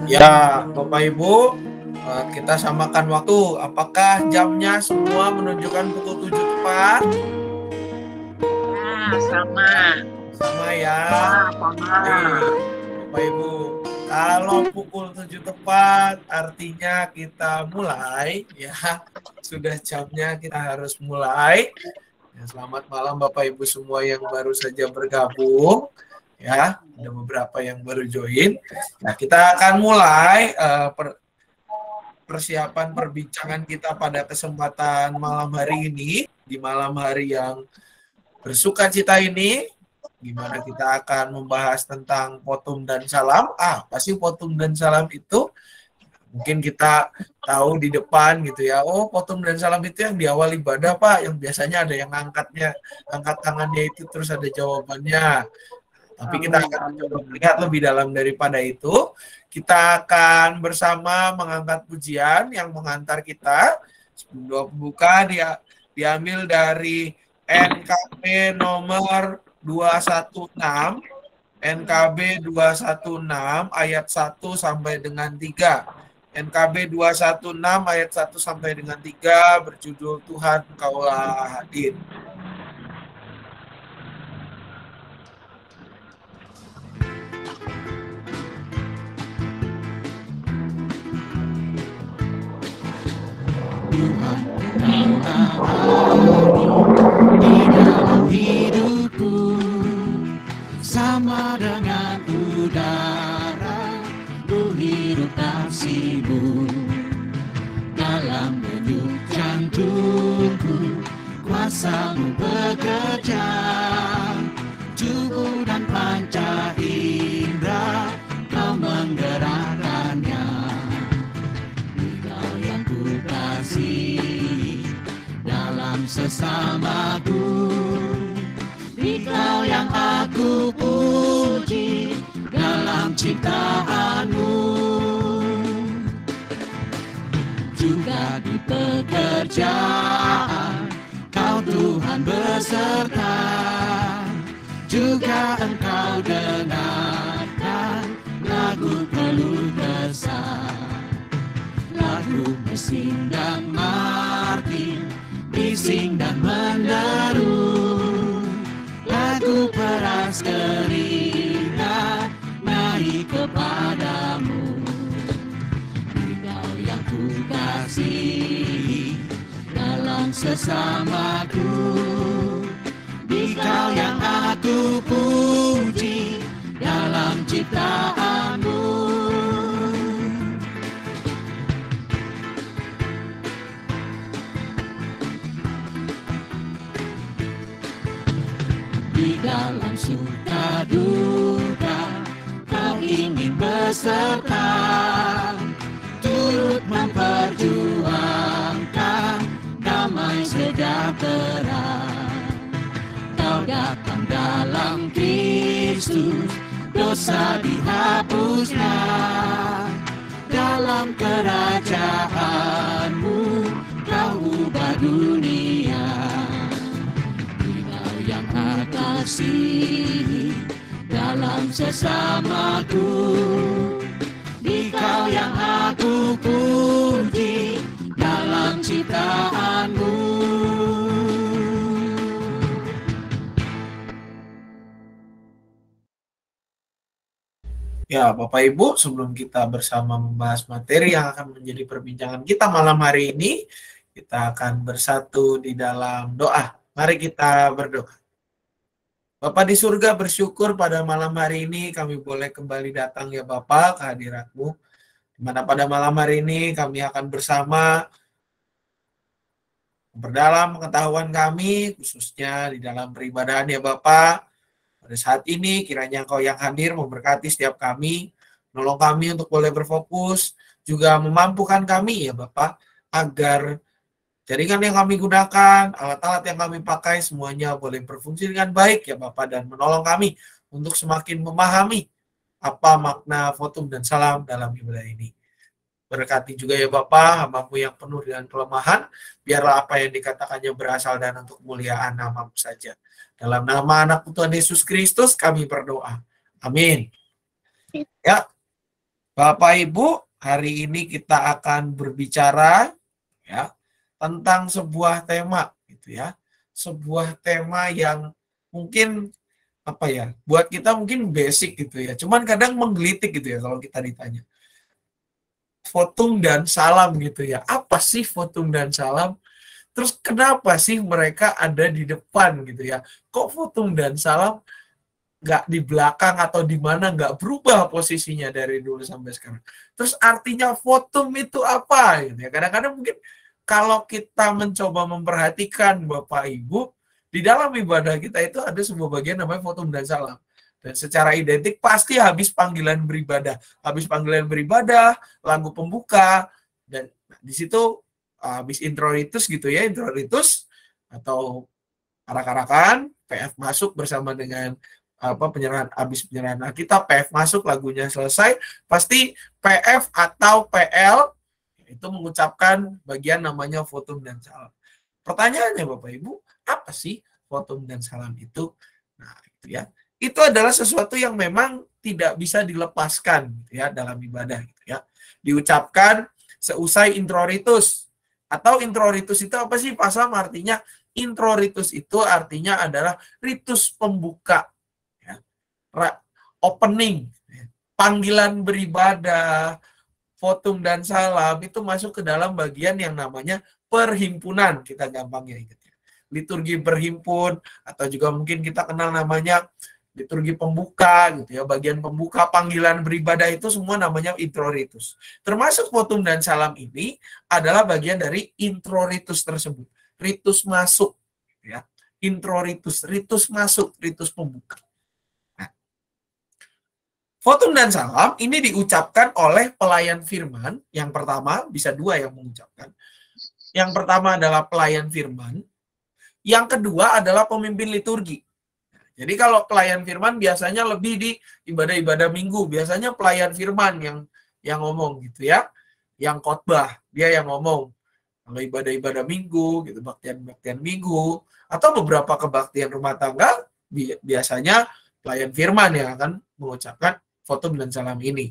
Ya, Bapak Ibu, kita samakan waktu. Apakah jamnya semua menunjukkan pukul 7 tepat? Nah, sama. Sama ya. Sama. Bapak Ibu, kalau pukul 7 tepat artinya kita mulai ya. Sudah jamnya kita harus mulai. Ya, selamat malam Bapak Ibu semua yang baru saja bergabung. Ya, ada beberapa yang baru join. Nah, kita akan mulai persiapan perbincangan kita pada kesempatan malam hari ini, di malam hari yang bersuka cita ini, gimana kita akan membahas tentang potum dan salam. Apa sih potum dan salam itu? Mungkin kita tahu di depan gitu ya, oh potum dan salam itu yang di awal ibadah Pak, yang biasanya ada yang angkat tangannya itu terus ada jawabannya. Tapi kita akan mencoba melihat lebih dalam daripada itu. Kita akan bersama mengangkat pujian yang mengantar kita. Sebelum doa pembuka diambil dari NKB nomor 216. NKB 216 ayat 1 sampai dengan 3. NKB 216 ayat 1 sampai dengan 3 berjudul Tuhan Engkaulah hadir. Tuhan, Engkau di dalam hidupku, sama dengan udara, ku hirup kasih-Mu. Dalam denyut jantungku, kuasa-Mu bekerja, tubuh dan panca indera, Kau menggerakkannya. Engkau yang ku kasih dalam sesamaku, Engkau yang aku puji dalam ciptaan-Mu. Juga di pekerjaan Kau Tuhan beserta, juga Engkau dengarkan lagu keluh kesah, lagu mesin dan martin, bising dan menderu, lagu peras keringat naik kepadamu. Engkau yang ku kasih dalam sesamaku, Engkau yang aku puji dalam ciptaan-Mu. Di dalam suka duka Kau ingin beserta, turut memperjuangkan damai sejahtera. Kau datang dalam Kristus, dosa dihapusnya, dalam kerajaan-Mu Kau ubah dunia. Engkau yang kasih dalam sesamaku, Engkau yang aku puji dalam ciptaan-Mu. Ya, Bapak Ibu, sebelum kita bersama membahas materi yang akan menjadi perbincangan kita malam hari ini, kita akan bersatu di dalam doa. Mari kita berdoa. Bapa di surga, bersyukur pada malam hari ini kami boleh kembali datang ya Bapa ke hadirat-Mu, di mana pada malam hari ini kami akan bersama memperdalam pengetahuan kami, khususnya di dalam peribadahan ya Bapa. Pada saat ini kiranya Engkau yang hadir memberkati setiap kami, menolong kami untuk boleh berfokus, juga memampukan kami ya Bapak, agar jaringan yang kami gunakan, alat-alat yang kami pakai semuanya boleh berfungsi dengan baik ya Bapak, dan menolong kami untuk semakin memahami apa makna votum dan salam dalam ibadah ini. Berkati juga ya Bapak, hamba-Mu yang penuh dengan kelemahan, biarlah apa yang dikatakannya berasal dan untuk kemuliaan nama-Mu saja. Dalam nama anak Tuhan Yesus Kristus kami berdoa. Amin. Ya, Bapak Ibu, hari ini kita akan berbicara ya tentang sebuah tema gitu ya. Sebuah tema yang mungkin apa ya, buat kita mungkin basic gitu ya. Cuman kadang menggelitik gitu ya kalau kita ditanya. Fotum dan salam gitu ya. Apa sih fotum dan salam? Terus kenapa sih mereka ada di depan gitu ya? Kok fotum dan salam nggak di belakang atau di mana, nggak berubah posisinya dari dulu sampai sekarang. Terus artinya fotum itu apa? Gitu ya. Kadang-kadang mungkin kalau kita mencoba memperhatikan Bapak Ibu, di dalam ibadah kita itu ada sebuah bagian namanya fotum dan salam. Dan secara identik pasti habis panggilan beribadah. Habis panggilan beribadah, lagu pembuka, dan di situ habis introitus gitu ya, introitus atau arak-arakan, PF masuk bersama dengan penyerahan, habis penyerahan Alkitab, PF masuk, lagunya selesai, pasti PF atau PL itu mengucapkan bagian namanya fotum dan salam. Pertanyaannya Bapak Ibu, apa sih fotum dan salam itu? Nah, itu ya. Itu adalah sesuatu yang memang tidak bisa dilepaskan gitu ya dalam ibadah gitu ya. Diucapkan seusai introitus. Atau introitus itu apa sih Pak Sam? Artinya introitus itu artinya adalah ritus pembuka, ya, opening, panggilan beribadah, fotum dan salam itu masuk ke dalam bagian yang namanya perhimpunan, kita gampangnya ingat ya. Liturgi berhimpun atau juga mungkin kita kenal namanya liturgi pembuka gitu ya, bagian pembuka panggilan beribadah itu semua namanya introitus. Termasuk fotum dan salam ini adalah bagian dari introitus tersebut. Ritus masuk ya. Introitus, ritus masuk, ritus pembuka. Nah, fotum dan salam ini diucapkan oleh pelayan firman. Yang pertama, bisa dua yang mengucapkan. Yang pertama adalah pelayan firman. Yang kedua adalah pemimpin liturgi. Jadi kalau pelayan firman biasanya lebih di ibadah-ibadah minggu. Biasanya pelayan firman yang ngomong gitu ya. Yang khotbah, dia yang ngomong. Kalau ibadah-ibadah minggu, gitu, baktian-baktian minggu, atau beberapa kebaktian rumah tangga, biasanya pelayan firman yang akan mengucapkan fotum dan salam ini.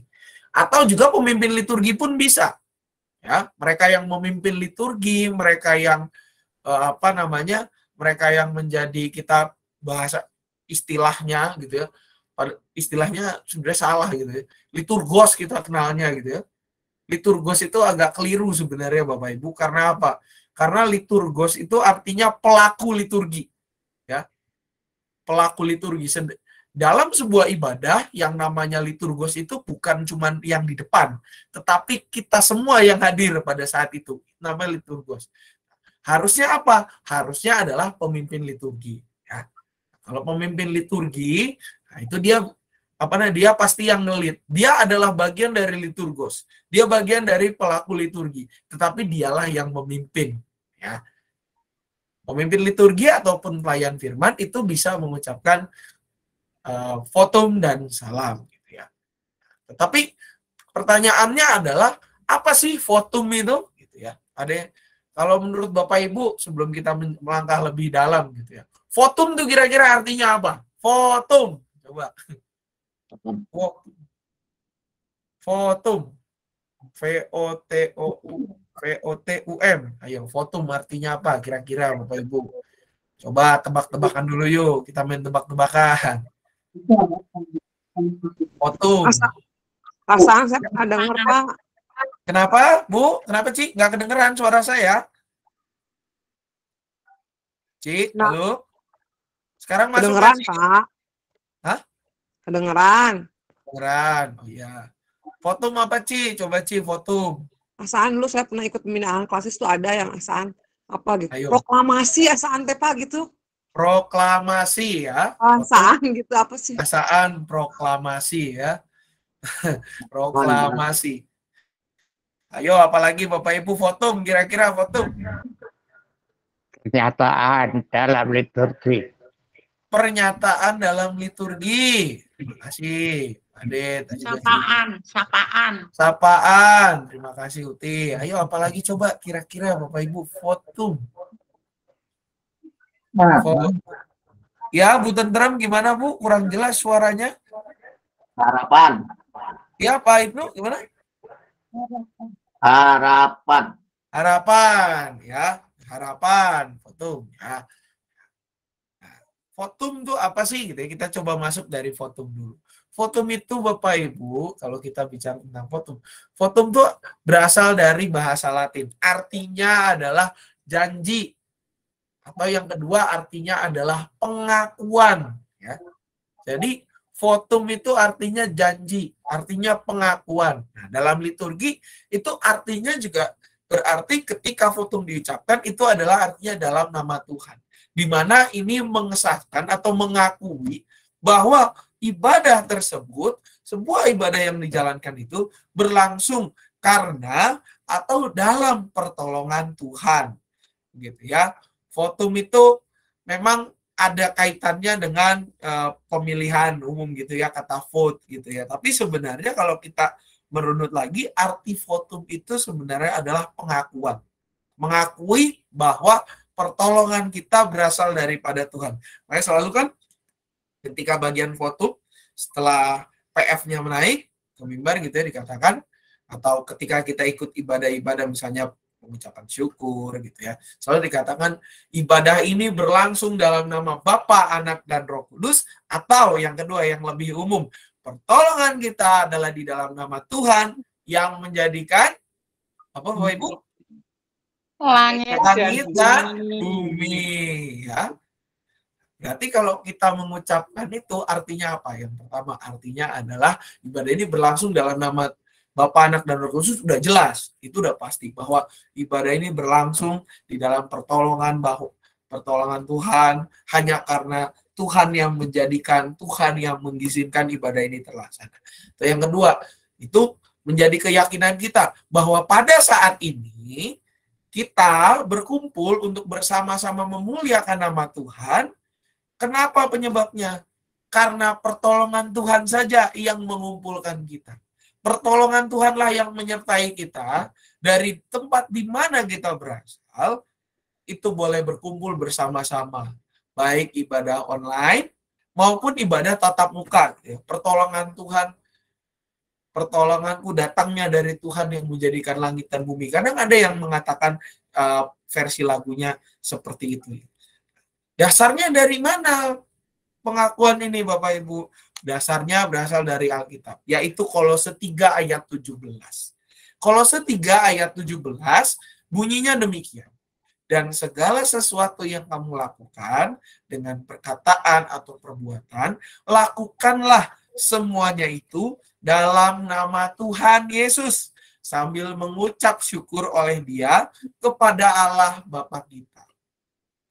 Atau juga pemimpin liturgi pun bisa. Ya, mereka yang memimpin liturgi, mereka yang mereka yang menjadi, kita bahasa istilahnya gitu ya. Istilahnya sebenarnya salah gitu ya. Liturgos kita kenalnya gitu ya. Liturgos itu agak keliru sebenarnya Bapak Ibu. Karena apa? Karena liturgos itu artinya pelaku liturgi. Ya, pelaku liturgi. Dalam sebuah ibadah yang namanya liturgos itu bukan cuma yang di depan, tetapi kita semua yang hadir pada saat itu. Namanya liturgos. Harusnya apa? Harusnya adalah pemimpin liturgi. Ya. Kalau pemimpin liturgi, nah itu dia pasti yang ngelit. Dia adalah bagian dari liturgos. Dia bagian dari pelaku liturgi. Tetapi dialah yang memimpin. Ya. Pemimpin liturgi ataupun pelayan firman itu bisa mengucapkan fotum dan salam. Gitu ya. Tetapi pertanyaannya adalah, apa sih fotum itu? Gitu ya. Kalau menurut Bapak Ibu, sebelum kita melangkah lebih dalam, gitu ya. Fotum itu kira-kira artinya apa? Fotum. Coba. Fotum, VOTUM. Ayo, fotum artinya apa kira-kira Bapak Ibu? Coba tebak-tebakan dulu yuk, kita main tebak-tebakan. Fotum. Perasaan saya nggak dengar, Pak. Kenapa, Bu? Kenapa, Ci? Nggak kedengeran suara saya? Ci, halo? Sekarang masuk Kedengeran, Ci? Pak. Hah? Kedengeran. Kedengeran, oh iya. Fotum apa, Ci? Coba, Ci, fotum. Asaan dulu saya pernah ikut pembinaan klasis tuh ada yang asaan apa gitu. Ayo. Proklamasi asaan teh, Pak, gitu. Proklamasi ya. Asaan gitu apa sih? Asaan proklamasi ya. Proklamasi. Ayo, apalagi Bapak Ibu fotum, kira-kira fotum. Pernyataan dalam liturgi. Pernyataan dalam liturgi. Terima kasih, Adet. Sapaan. Terima kasih, Uti. Ayo, apalagi coba kira-kira Bapak Ibu fotum. Ya, Bu Tentrem gimana Bu? Kurang jelas suaranya. Harapan. Ya, apa Ibnu? Gimana? Harapan. Harapan, ya. Harapan, fotum, ya. Nah, fotum itu apa sih? Gitu ya. Kita coba masuk dari fotum dulu. Fotum itu Bapak Ibu, kalau kita bicara tentang fotum. Fotum itu berasal dari bahasa Latin. Artinya adalah janji. Atau yang kedua artinya adalah pengakuan. Ya. Jadi fotum itu artinya janji, artinya pengakuan. Nah, dalam liturgi itu artinya juga berarti ketika fotum diucapkan itu adalah artinya dalam nama Tuhan. Di mana ini mengesahkan atau mengakui bahwa ibadah tersebut, sebuah ibadah yang dijalankan itu berlangsung karena atau dalam pertolongan Tuhan. Gitu ya. Fotum itu memang ada kaitannya dengan pemilihan umum gitu ya, kata vote gitu ya. Tapi sebenarnya kalau kita merunut lagi, arti votum itu sebenarnya adalah pengakuan. Mengakui bahwa pertolongan kita berasal daripada Tuhan. Makanya selalu kan ketika bagian votum, setelah PF-nya menaik ke mimbar gitu ya dikatakan, atau ketika kita ikut ibadah-ibadah misalnya pengucapan syukur gitu ya. Selalu dikatakan ibadah ini berlangsung dalam nama Bapa, Anak, dan Roh Kudus, atau yang kedua yang lebih umum, pertolongan kita adalah di dalam nama Tuhan yang menjadikan apa Bapak Ibu? Langit dan bumi ya. Berarti kalau kita mengucapkan itu artinya apa? Yang pertama artinya adalah ibadah ini berlangsung dalam nama Bapa, Anak, dan Roh Kudus sudah jelas, itu udah pasti bahwa ibadah ini berlangsung di dalam pertolongan Tuhan hanya karena Tuhan yang menjadikan, Tuhan yang mengizinkan ibadah ini terlaksana. Yang kedua, itu menjadi keyakinan kita bahwa pada saat ini kita berkumpul untuk bersama-sama memuliakan nama Tuhan. Kenapa penyebabnya? Karena pertolongan Tuhan saja yang mengumpulkan kita. Pertolongan Tuhanlah yang menyertai kita dari tempat di mana kita berasal, itu boleh berkumpul bersama-sama. Baik ibadah online maupun ibadah tatap muka. Pertolongan Tuhan, pertolonganku datangnya dari Tuhan yang menjadikan langit dan bumi. Kadang ada yang mengatakan versi lagunya seperti itu. Dasarnya dari mana pengakuan ini Bapak Ibu? Dasarnya berasal dari Alkitab, yaitu Kolose 3 ayat 17. Kolose 3 ayat 17 bunyinya demikian. Dan segala sesuatu yang kamu lakukan dengan perkataan atau perbuatan, lakukanlah semuanya itu dalam nama Tuhan Yesus, sambil mengucap syukur oleh Dia kepada Allah Bapa kita.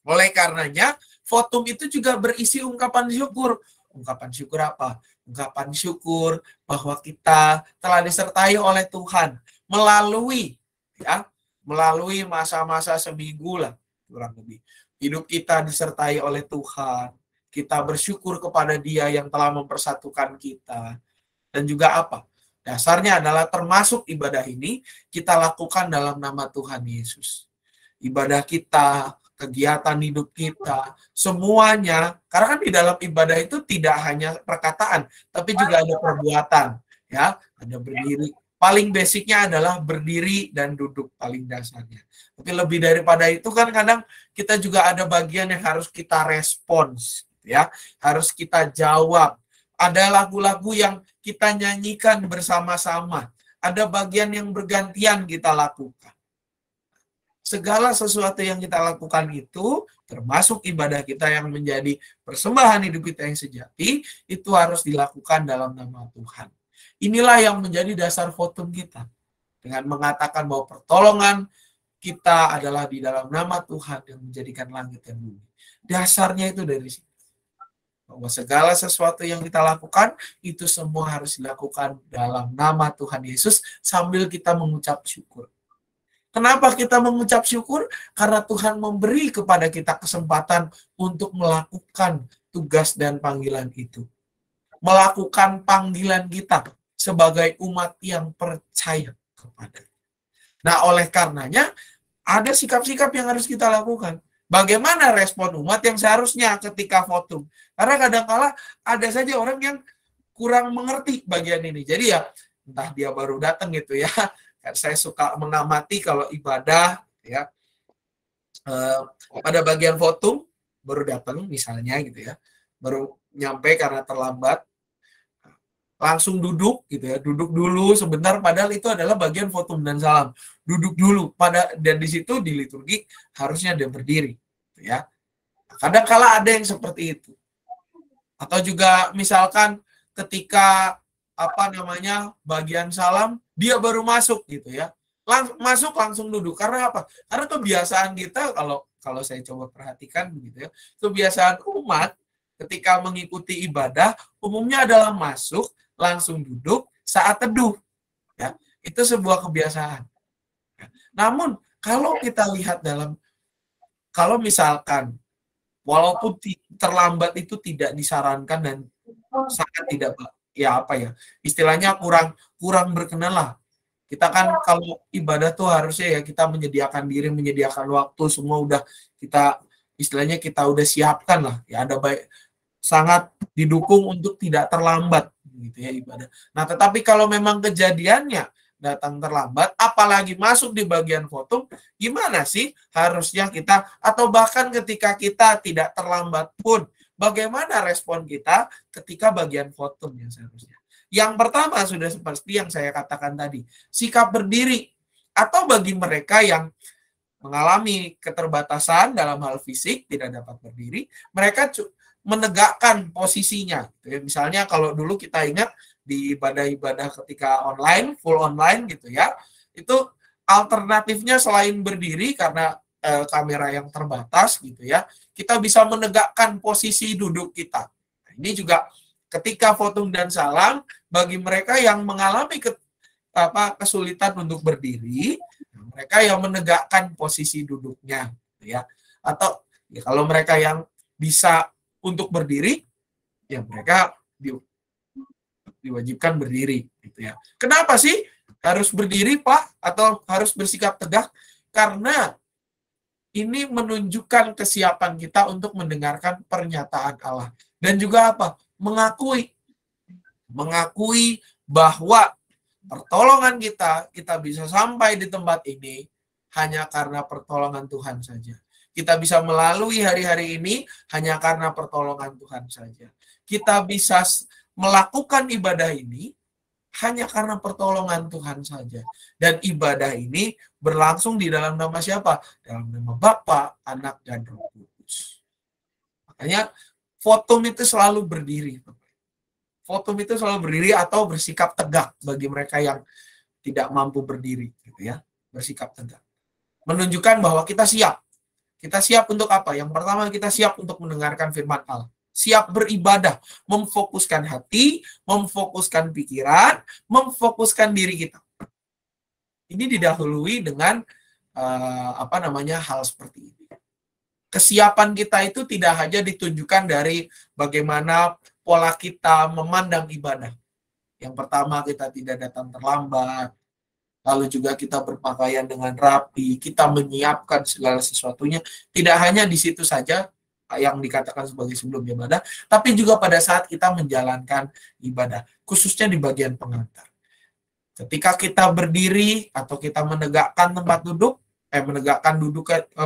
Oleh karenanya, votum itu juga berisi ungkapan syukur. Ungkapan syukur apa? Ungkapan syukur bahwa kita telah disertai oleh Tuhan melalui masa-masa seminggu lah kurang lebih. Hidup kita disertai oleh Tuhan. Kita bersyukur kepada Dia yang telah mempersatukan kita. Dan juga apa? Dasarnya adalah termasuk ibadah ini kita lakukan dalam nama Tuhan Yesus. Ibadah kita, kegiatan hidup kita, semuanya, karena kan di dalam ibadah itu tidak hanya perkataan, tapi juga ada perbuatan, ya, ada berdiri. Paling basicnya adalah berdiri dan duduk paling dasarnya. Tapi lebih daripada itu kan kadang kita juga ada bagian yang harus kita respons, ya, harus kita jawab. Ada lagu-lagu yang kita nyanyikan bersama-sama, ada bagian yang bergantian kita lakukan. Segala sesuatu yang kita lakukan itu, termasuk ibadah kita yang menjadi persembahan hidup kita yang sejati, itu harus dilakukan dalam nama Tuhan. Inilah yang menjadi dasar votum kita. Dengan mengatakan bahwa pertolongan kita adalah di dalam nama Tuhan yang menjadikan langit dan bumi. Dasarnya itu dari situ. Bahwa segala sesuatu yang kita lakukan, itu semua harus dilakukan dalam nama Tuhan Yesus sambil kita mengucap syukur. Kenapa kita mengucap syukur? Karena Tuhan memberi kepada kita kesempatan untuk melakukan tugas dan panggilan itu. Melakukan panggilan kita sebagai umat yang percaya kepada. Nah, oleh karenanya, ada sikap-sikap yang harus kita lakukan. Bagaimana respon umat yang seharusnya ketika votum? Karena kadang-kala ada saja orang yang kurang mengerti bagian ini. Jadi ya, entah dia baru datang gitu ya. Saya suka mengamati kalau ibadah ya, pada bagian votum baru datang misalnya gitu ya, baru nyampe karena terlambat, langsung duduk gitu ya, duduk dulu sebentar, padahal itu adalah bagian votum dan salam. Duduk dulu dan di situ di liturgi harusnya dia berdiri gitu ya. Kadang kala ada yang seperti itu. Atau juga misalkan ketika bagian salam dia baru masuk gitu ya. Masuk langsung duduk. Karena apa? Karena kebiasaan kita, kalau saya coba perhatikan begitu ya, kebiasaan umat ketika mengikuti ibadah umumnya adalah masuk langsung duduk saat teduh ya. Itu sebuah kebiasaan. Namun kalau kita lihat kalau misalkan walaupun terlambat itu tidak disarankan dan sangat tidak istilahnya kurang berkenan lah. Kita kan kalau ibadah tuh harusnya ya kita menyediakan diri, menyediakan waktu, semua udah kita udah siapkan lah. Ya ada baik, sangat didukung untuk tidak terlambat gitu ya ibadah. Nah, tetapi kalau memang kejadiannya datang terlambat, apalagi masuk di bagian votum, gimana sih harusnya kita, atau bahkan ketika kita tidak terlambat pun, bagaimana respon kita ketika bagian votum yang seharusnya? Yang pertama sudah seperti yang saya katakan tadi, sikap berdiri. Atau bagi mereka yang mengalami keterbatasan dalam hal fisik, tidak dapat berdiri, mereka menegakkan posisinya. Misalnya kalau dulu kita ingat di ibadah-ibadah ketika online, full online gitu ya, itu alternatifnya selain berdiri karena kamera yang terbatas gitu ya, kita bisa menegakkan posisi duduk kita. Nah, ini juga ketika votum dan salam, bagi mereka yang mengalami kesulitan untuk berdiri, mereka yang menegakkan posisi duduknya, gitu ya. Atau ya, kalau mereka yang bisa untuk berdiri, ya mereka diwajibkan berdiri, gitu ya. Kenapa sih harus berdiri, Pak? Atau harus bersikap tegak? Karena ini menunjukkan kesiapan kita untuk mendengarkan pernyataan Allah. Dan juga apa? Mengakui bahwa pertolongan kita bisa sampai di tempat ini hanya karena pertolongan Tuhan saja. Kita bisa melalui hari-hari ini hanya karena pertolongan Tuhan saja. Kita bisa melakukan ibadah ini hanya karena pertolongan Tuhan saja. Dan ibadah ini berlangsung di dalam nama siapa? Dalam nama Bapa, Anak, dan Roh Kudus. Makanya votum itu selalu berdiri. Votum itu selalu berdiri atau bersikap tegak bagi mereka yang tidak mampu berdiri, gitu ya. Bersikap tegak. Menunjukkan bahwa kita siap. Kita siap untuk apa? Yang pertama, kita siap untuk mendengarkan firman Allah. Siap beribadah, memfokuskan hati, memfokuskan pikiran, memfokuskan diri kita. Ini didahului dengan hal seperti ini. Kesiapan kita itu tidak hanya ditunjukkan dari bagaimana pola kita memandang ibadah. Yang pertama, kita tidak datang terlambat. Lalu juga kita berpakaian dengan rapi. Kita menyiapkan segala sesuatunya. Tidak hanya di situ saja yang dikatakan sebagai sebelum ibadah, tapi juga pada saat kita menjalankan ibadah. Khususnya di bagian pengantar. Ketika kita berdiri atau kita menegakkan tempat duduk, menegakkan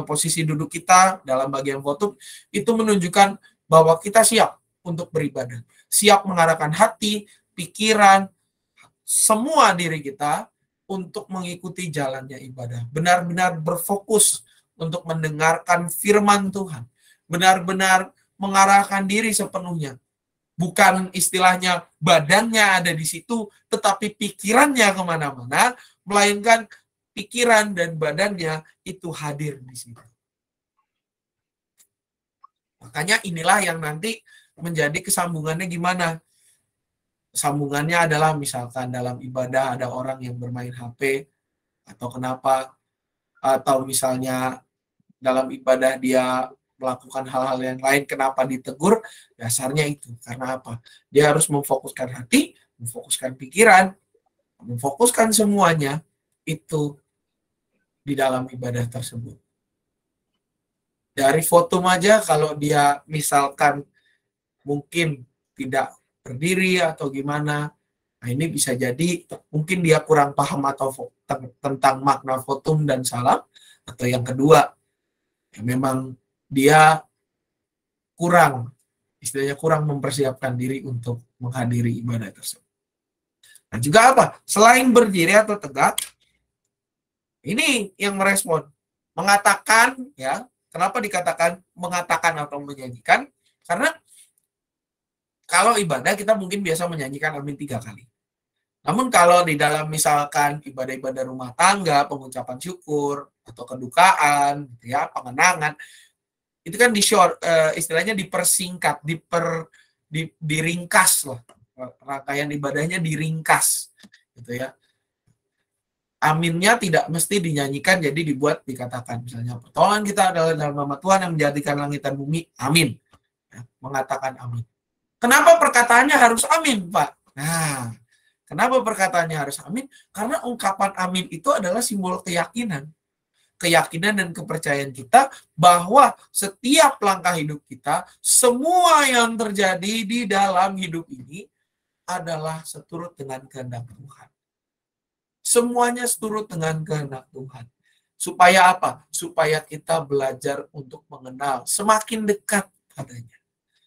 posisi duduk kita dalam bagian votum, itu menunjukkan bahwa kita siap untuk beribadah. Siap mengarahkan hati, pikiran, semua diri kita untuk mengikuti jalannya ibadah. Benar-benar berfokus untuk mendengarkan firman Tuhan. Benar-benar mengarahkan diri sepenuhnya. Bukan istilahnya badannya ada di situ, tetapi pikirannya kemana-mana, melainkan pikiran dan badannya itu hadir di situ. Makanya inilah yang nanti menjadi kesambungannya gimana? Sambungannya adalah misalkan dalam ibadah ada orang yang bermain HP atau kenapa, atau misalnya dalam ibadah dia melakukan hal-hal yang lain, kenapa ditegur? Dasarnya itu. Karena apa? Dia harus memfokuskan hati, memfokuskan pikiran, memfokuskan semuanya itu di dalam ibadah tersebut. Dari votum aja kalau dia misalkan mungkin tidak berdiri atau gimana, Nah, ini bisa jadi mungkin dia kurang paham atau tentang makna votum dan salam, atau yang kedua, ya memang dia kurang, istilahnya kurang mempersiapkan diri untuk menghadiri ibadah tersebut. Nah, juga apa? Selain berdiri atau tegak, ini yang merespon, mengatakan, ya, kenapa dikatakan mengatakan atau menyanyikan? Karena kalau ibadah kita mungkin biasa menyanyikan amin 3 kali. Namun kalau di dalam misalkan ibadah-ibadah rumah tangga, pengucapan syukur, atau kedukaan, ya, pengenangan, itu kan istilahnya dipersingkat, diringkas lah. Rangkaian ibadahnya diringkas, gitu ya. Aminnya tidak mesti dinyanyikan, jadi dikatakan misalnya pertolongan kita adalah dalam nama Tuhan yang menjadikan langit dan bumi, amin. Ya, mengatakan amin. Kenapa perkataannya harus amin, Pak? Nah, kenapa perkataannya harus amin? Karena ungkapan amin itu adalah simbol keyakinan. Keyakinan dan kepercayaan kita bahwa setiap langkah hidup kita, semua yang terjadi di dalam hidup ini adalah seturut dengan kehendak Tuhan. Semuanya seturut dengan kehendak Tuhan. Supaya apa? Supaya kita belajar untuk mengenal semakin dekat padanya.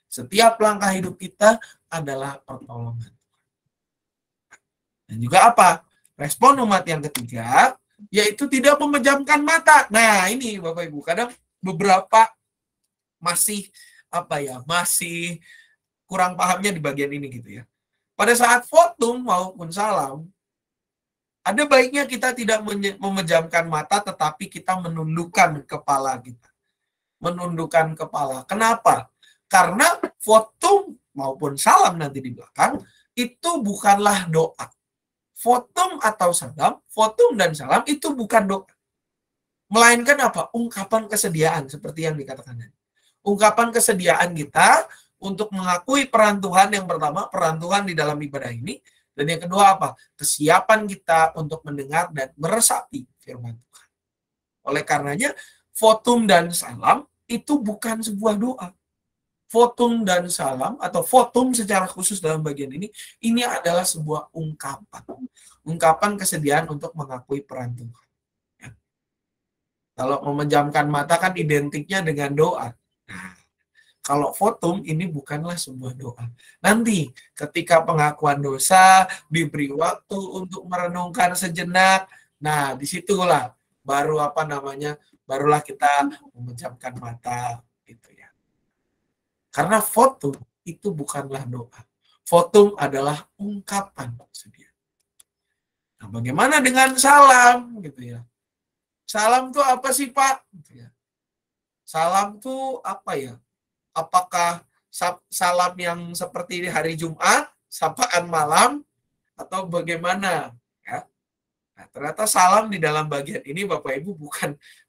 Setiap langkah hidup kita adalah pertolongan. Dan juga apa? Respon umat yang ketiga, yaitu tidak memejamkan mata. Nah, ini Bapak Ibu, kadang beberapa masih masih kurang pahamnya di bagian ini gitu ya. Pada saat votum maupun salam, ada baiknya kita tidak memejamkan mata, tetapi kita menundukkan kepala kita. Menundukkan kepala. Kenapa? Karena votum maupun salam nanti di belakang, itu bukanlah doa. Votum atau salam, votum dan salam itu bukan doa. Melainkan apa? Ungkapan kesediaan, seperti yang dikatakan tadi. Ungkapan kesediaan kita untuk mengakui peran Tuhan, yang pertama, peran Tuhan di dalam ibadah ini. Dan yang kedua apa? Kesiapan kita untuk mendengar dan meresapi firman Tuhan. Oleh karenanya, votum dan salam itu bukan sebuah doa. Votum dan salam, atau votum secara khusus dalam bagian ini adalah sebuah ungkapan. Ungkapan kesediaan untuk mengakui peran Tuhan. Ya. Kalau memejamkan mata kan identiknya dengan doa. Nah, kalau votum ini bukanlah sebuah doa. Nanti ketika pengakuan dosa, diberi waktu untuk merenungkan sejenak. Nah, disitulah barulah kita memejamkan mata. Gitu ya. Karena votum itu bukanlah doa. Votum adalah ungkapan kesediaan. Nah, bagaimana dengan salam, gitu ya? Salam itu apa sih, Pak? Gitu ya. Salam itu apa ya? Apakah salam yang seperti di hari Jumat, sapaan malam, atau bagaimana? Ya. Nah, ternyata salam di dalam bagian ini, Bapak Ibu,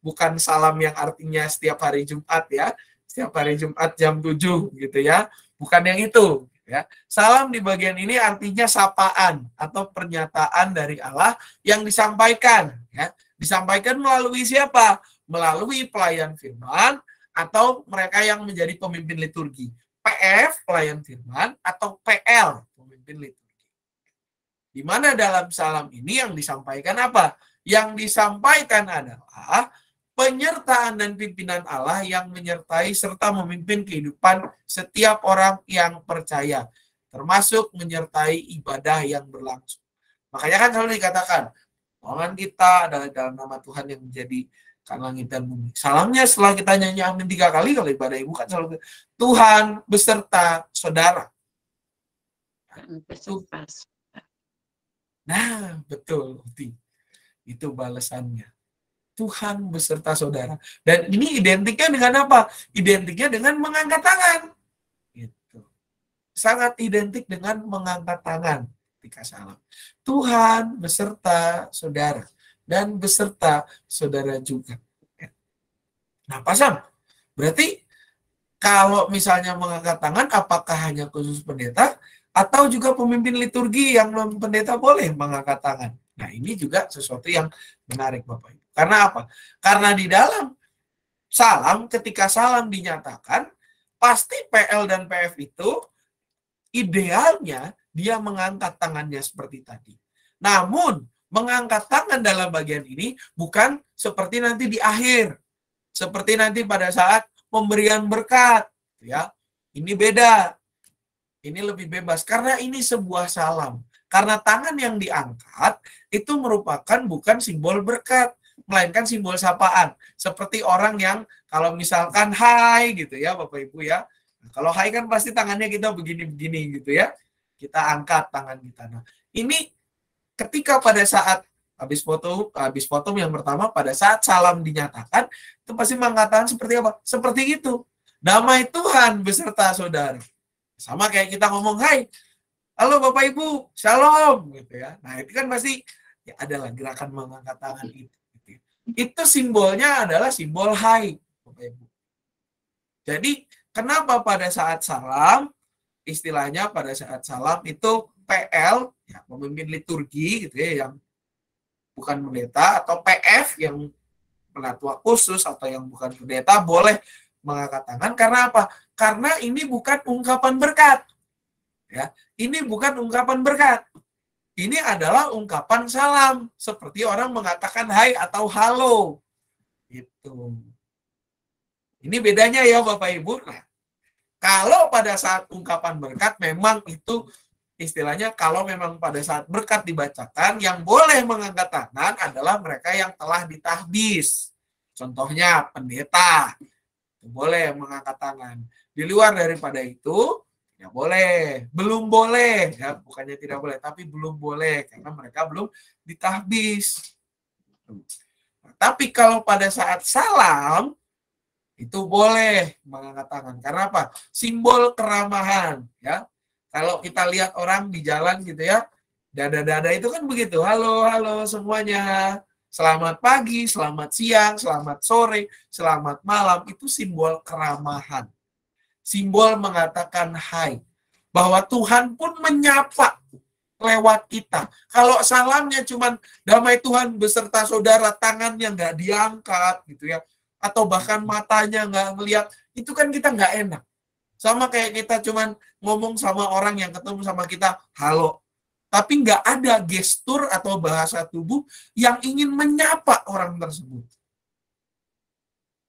bukan salam yang artinya setiap hari Jumat ya. Setiap hari Jumat jam 7 gitu ya. Bukan yang itu ya. Salam di bagian ini artinya sapaan atau pernyataan dari Allah yang disampaikan ya. Disampaikan melalui siapa? Melalui pelayan firman atau mereka yang menjadi pemimpin liturgi. PF pelayan firman atau PL pemimpin liturgi. Di mana dalam salam ini yang disampaikan apa? Yang disampaikan adalah penyertaan dan pimpinan Allah yang menyertai serta memimpin kehidupan setiap orang yang percaya, termasuk menyertai ibadah yang berlangsung. Makanya kan selalu dikatakan, Tuhan kita adalah dalam nama Tuhan yang menjadikan langit dan bumi. Salamnya setelah kita nyanyi amin 3 kali, kalau ibadah ibu kan selalu Tuhan beserta saudara. Nah, betul. Itu balasannya. Tuhan beserta saudara. Dan ini identiknya dengan apa? Identiknya dengan mengangkat tangan. Gitu. Sangat identik dengan mengangkat tangan ketika salam. Tuhan beserta saudara. Dan beserta saudara juga. Nah, Pak Sam, berarti kalau misalnya mengangkat tangan, apakah hanya khusus pendeta? Atau juga pemimpin liturgi yang non-pendeta boleh mengangkat tangan? Nah, ini juga sesuatu yang menarik, Bapak Ibu. Karena apa? Karena di dalam salam, ketika salam dinyatakan, pasti PL dan PF itu idealnya dia mengangkat tangannya seperti tadi. Namun, mengangkat tangan dalam bagian ini bukan seperti nanti di akhir. Seperti nanti pada saat pemberian berkat. Ya, ini beda. Ini lebih bebas. Karena ini sebuah salam. Karena tangan yang diangkat itu merupakan bukan simbol berkat, melainkan simbol sapaan. Seperti orang yang kalau misalkan hai gitu ya Bapak Ibu ya. Nah, kalau hai kan pasti tangannya kita begini-begini gitu ya. Kita angkat tangan kita. Nah, ini ketika pada saat habis foto yang pertama, pada saat salam dinyatakan, itu pasti mengatakan seperti apa? Seperti itu. Damai Tuhan beserta saudara. Sama kayak kita ngomong hai, halo Bapak Ibu, shalom gitu ya. Nah, itu kan pasti ya adalah gerakan mengangkat tangan itu. Itu simbolnya adalah simbol hai, Bapak Ibu. Jadi, kenapa pada saat salam, istilahnya pada saat salam itu PL, ya, pemimpin liturgi gitu ya, yang bukan pendeta, atau PF yang penatua khusus atau yang bukan pendeta boleh mengangkat tangan. Karena apa? Karena ini bukan ungkapan berkat. Ya, ini bukan ungkapan berkat. Ini adalah ungkapan salam, seperti orang mengatakan hai atau halo. Gitu. Ini bedanya ya Bapak Ibu. Nah, kalau pada saat ungkapan berkat memang itu istilahnya, kalau memang pada saat berkat dibacakan, yang boleh mengangkat tangan adalah mereka yang telah ditahbis. Contohnya pendeta, boleh mengangkat tangan. Di luar daripada itu, ya boleh. Belum boleh, ya bukannya tidak boleh, tapi belum boleh karena mereka belum ditahbis. Nah, tapi kalau pada saat salam, itu boleh mengangkat tangan. Karena apa? Simbol keramahan, ya. Kalau kita lihat orang di jalan gitu ya, dada-dada itu kan begitu. Halo, halo semuanya. Selamat pagi, selamat siang, selamat sore, selamat malam. Itu simbol keramahan. Simbol mengatakan hai. Bahwa Tuhan pun menyapa lewat kita. Kalau salamnya cuman damai Tuhan beserta saudara, tangannya nggak diangkat gitu ya. Atau bahkan matanya nggak ngelihat, itu kan kita nggak enak. Sama kayak kita cuman ngomong sama orang yang ketemu sama kita, halo. Tapi nggak ada gestur atau bahasa tubuh yang ingin menyapa orang tersebut.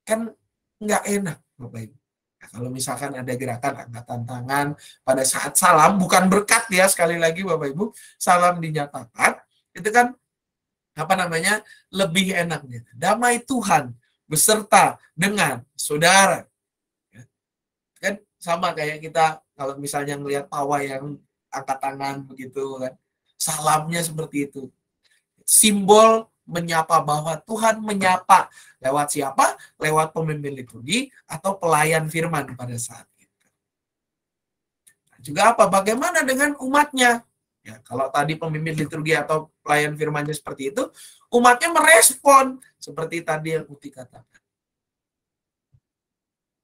Kan nggak enak, Bapak Ibu. Nah, kalau misalkan ada gerakan angkatan tangan pada saat salam, bukan berkat ya, sekali lagi Bapak Ibu, salam dinyatakan, itu kan lebih enaknya. Damai Tuhan beserta dengan saudara. Kan sama kayak kita kalau misalnya melihat pawai yang angkat tangan begitu kan, salamnya seperti itu, simbol menyapa bahwa Tuhan menyapa lewat siapa? Lewat pemimpin liturgi atau pelayan firman pada saat itu. Nah, juga apa? Bagaimana dengan umatnya? Ya, kalau tadi pemimpin liturgi atau pelayan firmannya seperti itu, umatnya merespon seperti tadi yang Uti katakan.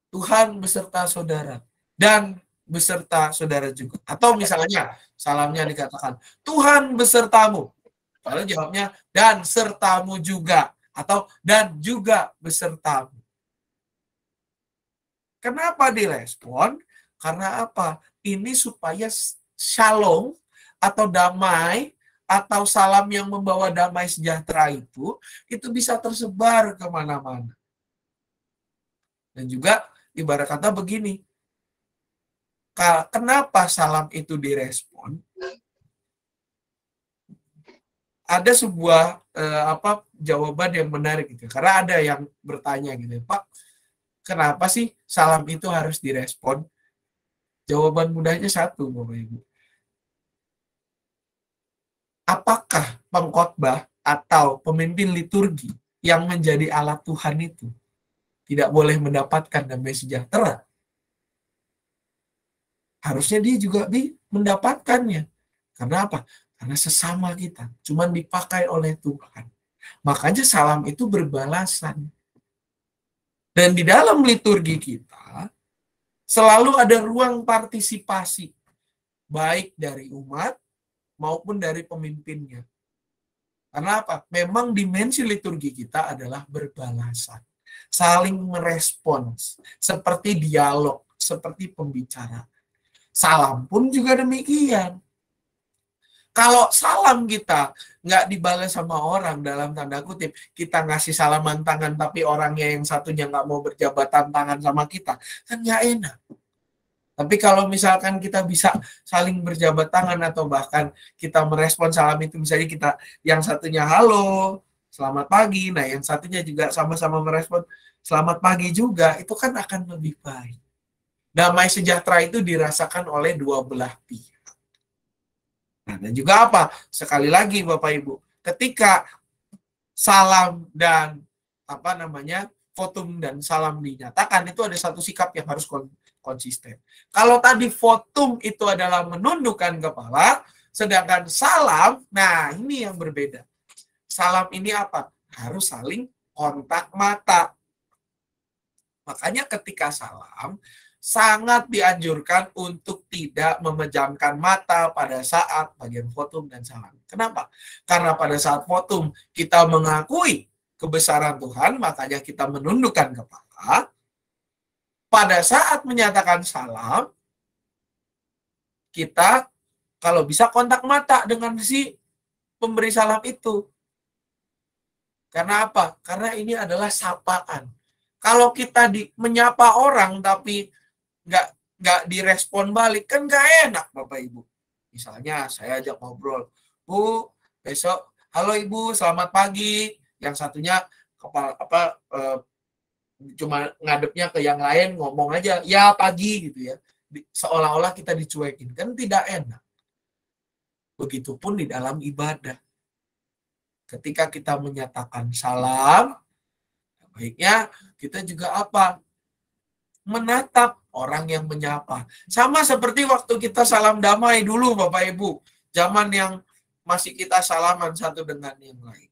Tuhan beserta saudara dan beserta saudara juga. Atau misalnya salamnya dikatakan Tuhan besertamu. Lalu jawabnya dan sertamu juga. Atau dan juga besertamu. Kenapa direspon? Karena apa? Ini supaya shalom atau damai atau salam yang membawa damai sejahtera itu bisa tersebar kemana-mana. Dan juga ibarat kata begini, kenapa salam itu direspon? Ada sebuah jawaban yang menarik gitu. Karena ada yang bertanya gitu, Pak, kenapa sih salam itu harus direspon? Jawaban mudahnya satu, Bapak Ibu. Apakah pengkhotbah atau pemimpin liturgi yang menjadi alat Tuhan itu tidak boleh mendapatkan damai sejahtera? Harusnya dia juga mendapatkannya. Karena apa? Karena sesama kita, cuman dipakai oleh Tuhan. Makanya salam itu berbalasan. Dan di dalam liturgi kita, selalu ada ruang partisipasi, baik dari umat maupun dari pemimpinnya. Karena apa? Memang dimensi liturgi kita adalah berbalasan. Saling merespons, seperti dialog, seperti pembicaraan. Salam pun juga demikian. Kalau salam kita nggak dibalas sama orang, dalam tanda kutip, kita ngasih salaman tangan tapi orangnya yang satunya nggak mau berjabatan tangan sama kita, kan nggak enak. Tapi kalau misalkan kita bisa saling berjabat tangan atau bahkan kita merespon salam itu, misalnya kita yang satunya halo, selamat pagi, nah yang satunya juga sama-sama merespon selamat pagi juga, itu kan akan lebih baik. Damai sejahtera itu dirasakan oleh dua belah pihak. Nah, dan juga apa? Sekali lagi Bapak Ibu, ketika salam dan votum dan salam dinyatakan, itu ada satu sikap yang harus konsisten. Kalau tadi votum itu adalah menundukkan kepala, sedangkan salam, nah ini yang berbeda. Salam ini apa? Harus saling kontak mata. Makanya ketika salam, sangat dianjurkan untuk tidak memejamkan mata pada saat bagian votum dan salam. Kenapa? Karena pada saat votum kita mengakui kebesaran Tuhan, makanya kita menundukkan kepala. Pada saat menyatakan salam, kita kalau bisa kontak mata dengan si pemberi salam itu. Karena apa? Karena ini adalah sapaan. Kalau kita menyapa orang tapi nggak direspon balik, kan nggak enak Bapak Ibu. Misalnya saya ajak ngobrol, Bu, besok, halo Ibu, selamat pagi. Yang satunya cuma ngadepnya ke yang lain, ngomong aja, ya pagi gitu ya. Seolah-olah kita dicuekin, kan tidak enak. Begitupun di dalam ibadah. Ketika kita menyatakan salam, baiknya kita juga apa? Menatap orang yang menyapa. Sama seperti waktu kita salam damai dulu Bapak Ibu. Zaman yang masih kita salaman satu dengan yang lain.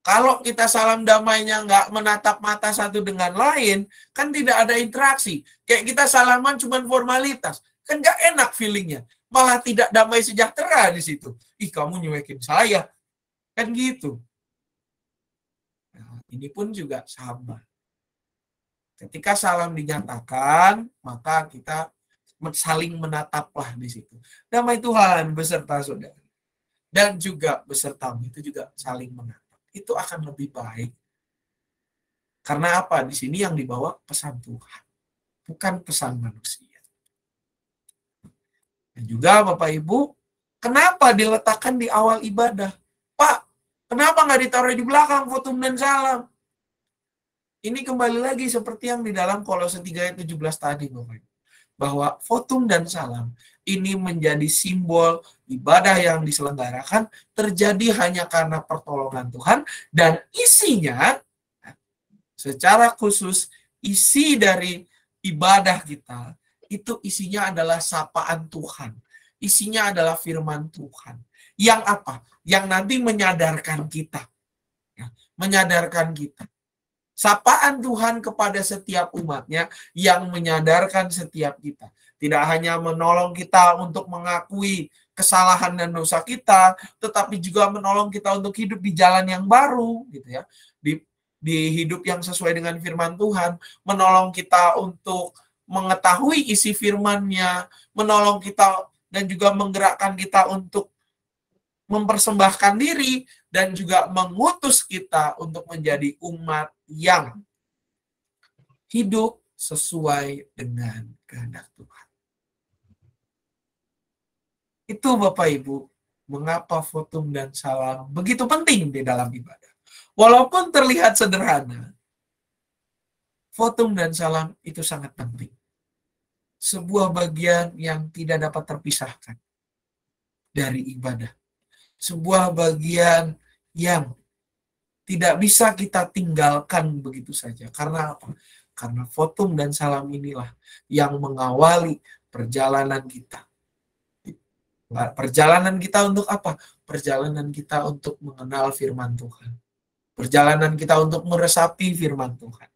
Kalau kita salam damainya nggak menatap mata satu dengan lain, kan tidak ada interaksi. Kayak kita salaman cuma formalitas. Kan nggak enak feelingnya. Malah tidak damai sejahtera di situ. Ih, kamu nyuekin saya. Kan gitu. Nah, ini pun juga sama. Ketika salam dinyatakan, maka kita saling menataplah di situ. Damai Tuhan beserta saudara. Dan juga besertamu itu juga saling menatap. Itu akan lebih baik. Karena apa? Di sini yang dibawa pesan Tuhan. Bukan pesan manusia. Dan juga Bapak Ibu, kenapa diletakkan di awal ibadah? Pak, kenapa nggak ditaruh di belakang votum dan salam? Ini kembali lagi seperti yang di dalam Kolose 3 ayat 17 tadi, Bapak Ibu. Bahwa votum dan salam ini menjadi simbol ibadah yang diselenggarakan terjadi hanya karena pertolongan Tuhan, dan isinya secara khusus isi dari ibadah kita itu isinya adalah sapaan Tuhan. Isinya adalah firman Tuhan. Yang apa? Yang nanti menyadarkan kita. Menyadarkan kita. Sapaan Tuhan kepada setiap umatnya yang menyadarkan setiap kita. Tidak hanya menolong kita untuk mengakui kesalahan dan dosa kita, tetapi juga menolong kita untuk hidup di jalan yang baru, gitu ya. Di hidup yang sesuai dengan firman Tuhan, menolong kita untuk mengetahui isi firman-Nya, menolong kita dan juga menggerakkan kita untuk mempersembahkan diri dan juga mengutus kita untuk menjadi umat yang hidup sesuai dengan kehendak Tuhan. Itu Bapak Ibu, mengapa votum dan salam begitu penting di dalam ibadah. Walaupun terlihat sederhana, votum dan salam itu sangat penting. Sebuah bagian yang tidak dapat terpisahkan dari ibadah. Sebuah bagian yang tidak bisa kita tinggalkan begitu saja. Karena apa? Karena votum dan salam inilah yang mengawali perjalanan kita. Perjalanan kita untuk apa? Perjalanan kita untuk mengenal firman Tuhan. Perjalanan kita untuk meresapi firman Tuhan.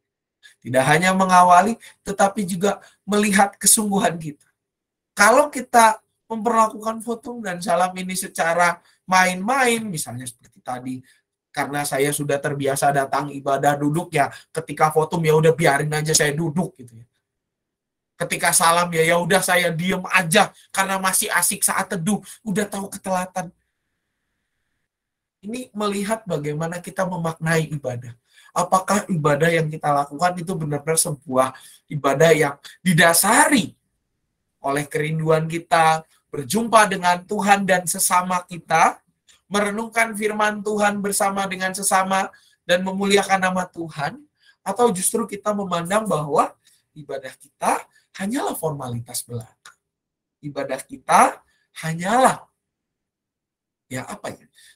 Tidak hanya mengawali, tetapi juga melihat kesungguhan kita. Kalau kita memperlakukan votum dan salam ini secara main-main, misalnya seperti tadi, karena saya sudah terbiasa datang ibadah duduk ya, ketika votum ya udah biarin aja saya duduk gitu ya. Ketika salam ya udah saya diem aja karena masih asik saat teduh, udah tahu ketelatan. Ini melihat bagaimana kita memaknai ibadah. Apakah ibadah yang kita lakukan itu benar-benar sebuah ibadah yang didasari oleh kerinduan kita, berjumpa dengan Tuhan dan sesama kita, merenungkan firman Tuhan bersama dengan sesama, dan memuliakan nama Tuhan, atau justru kita memandang bahwa ibadah kita hanyalah formalitas belaka. Ibadah kita hanyalah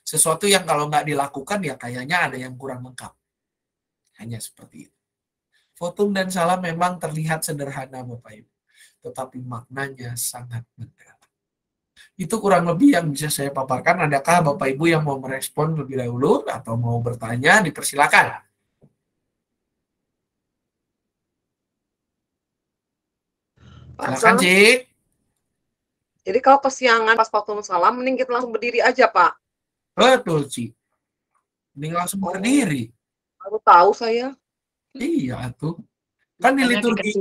sesuatu yang kalau nggak dilakukan ya kayaknya ada yang kurang lengkap. Hanya seperti itu. Fotum dan salam memang terlihat sederhana Bapak Ibu, tetapi maknanya sangat mendalam. Itu kurang lebih yang bisa saya paparkan. Adakah Bapak Ibu yang mau merespon lebih dahulu atau mau bertanya? Dipersilakan. Silakan, Cik. Jadi kalau kesiangan pas waktu salam, mending kita langsung berdiri aja, Pak. Betul, Cik. Mending langsung berdiri. Baru tahu saya. Iya, tuh. Kan di liturgi.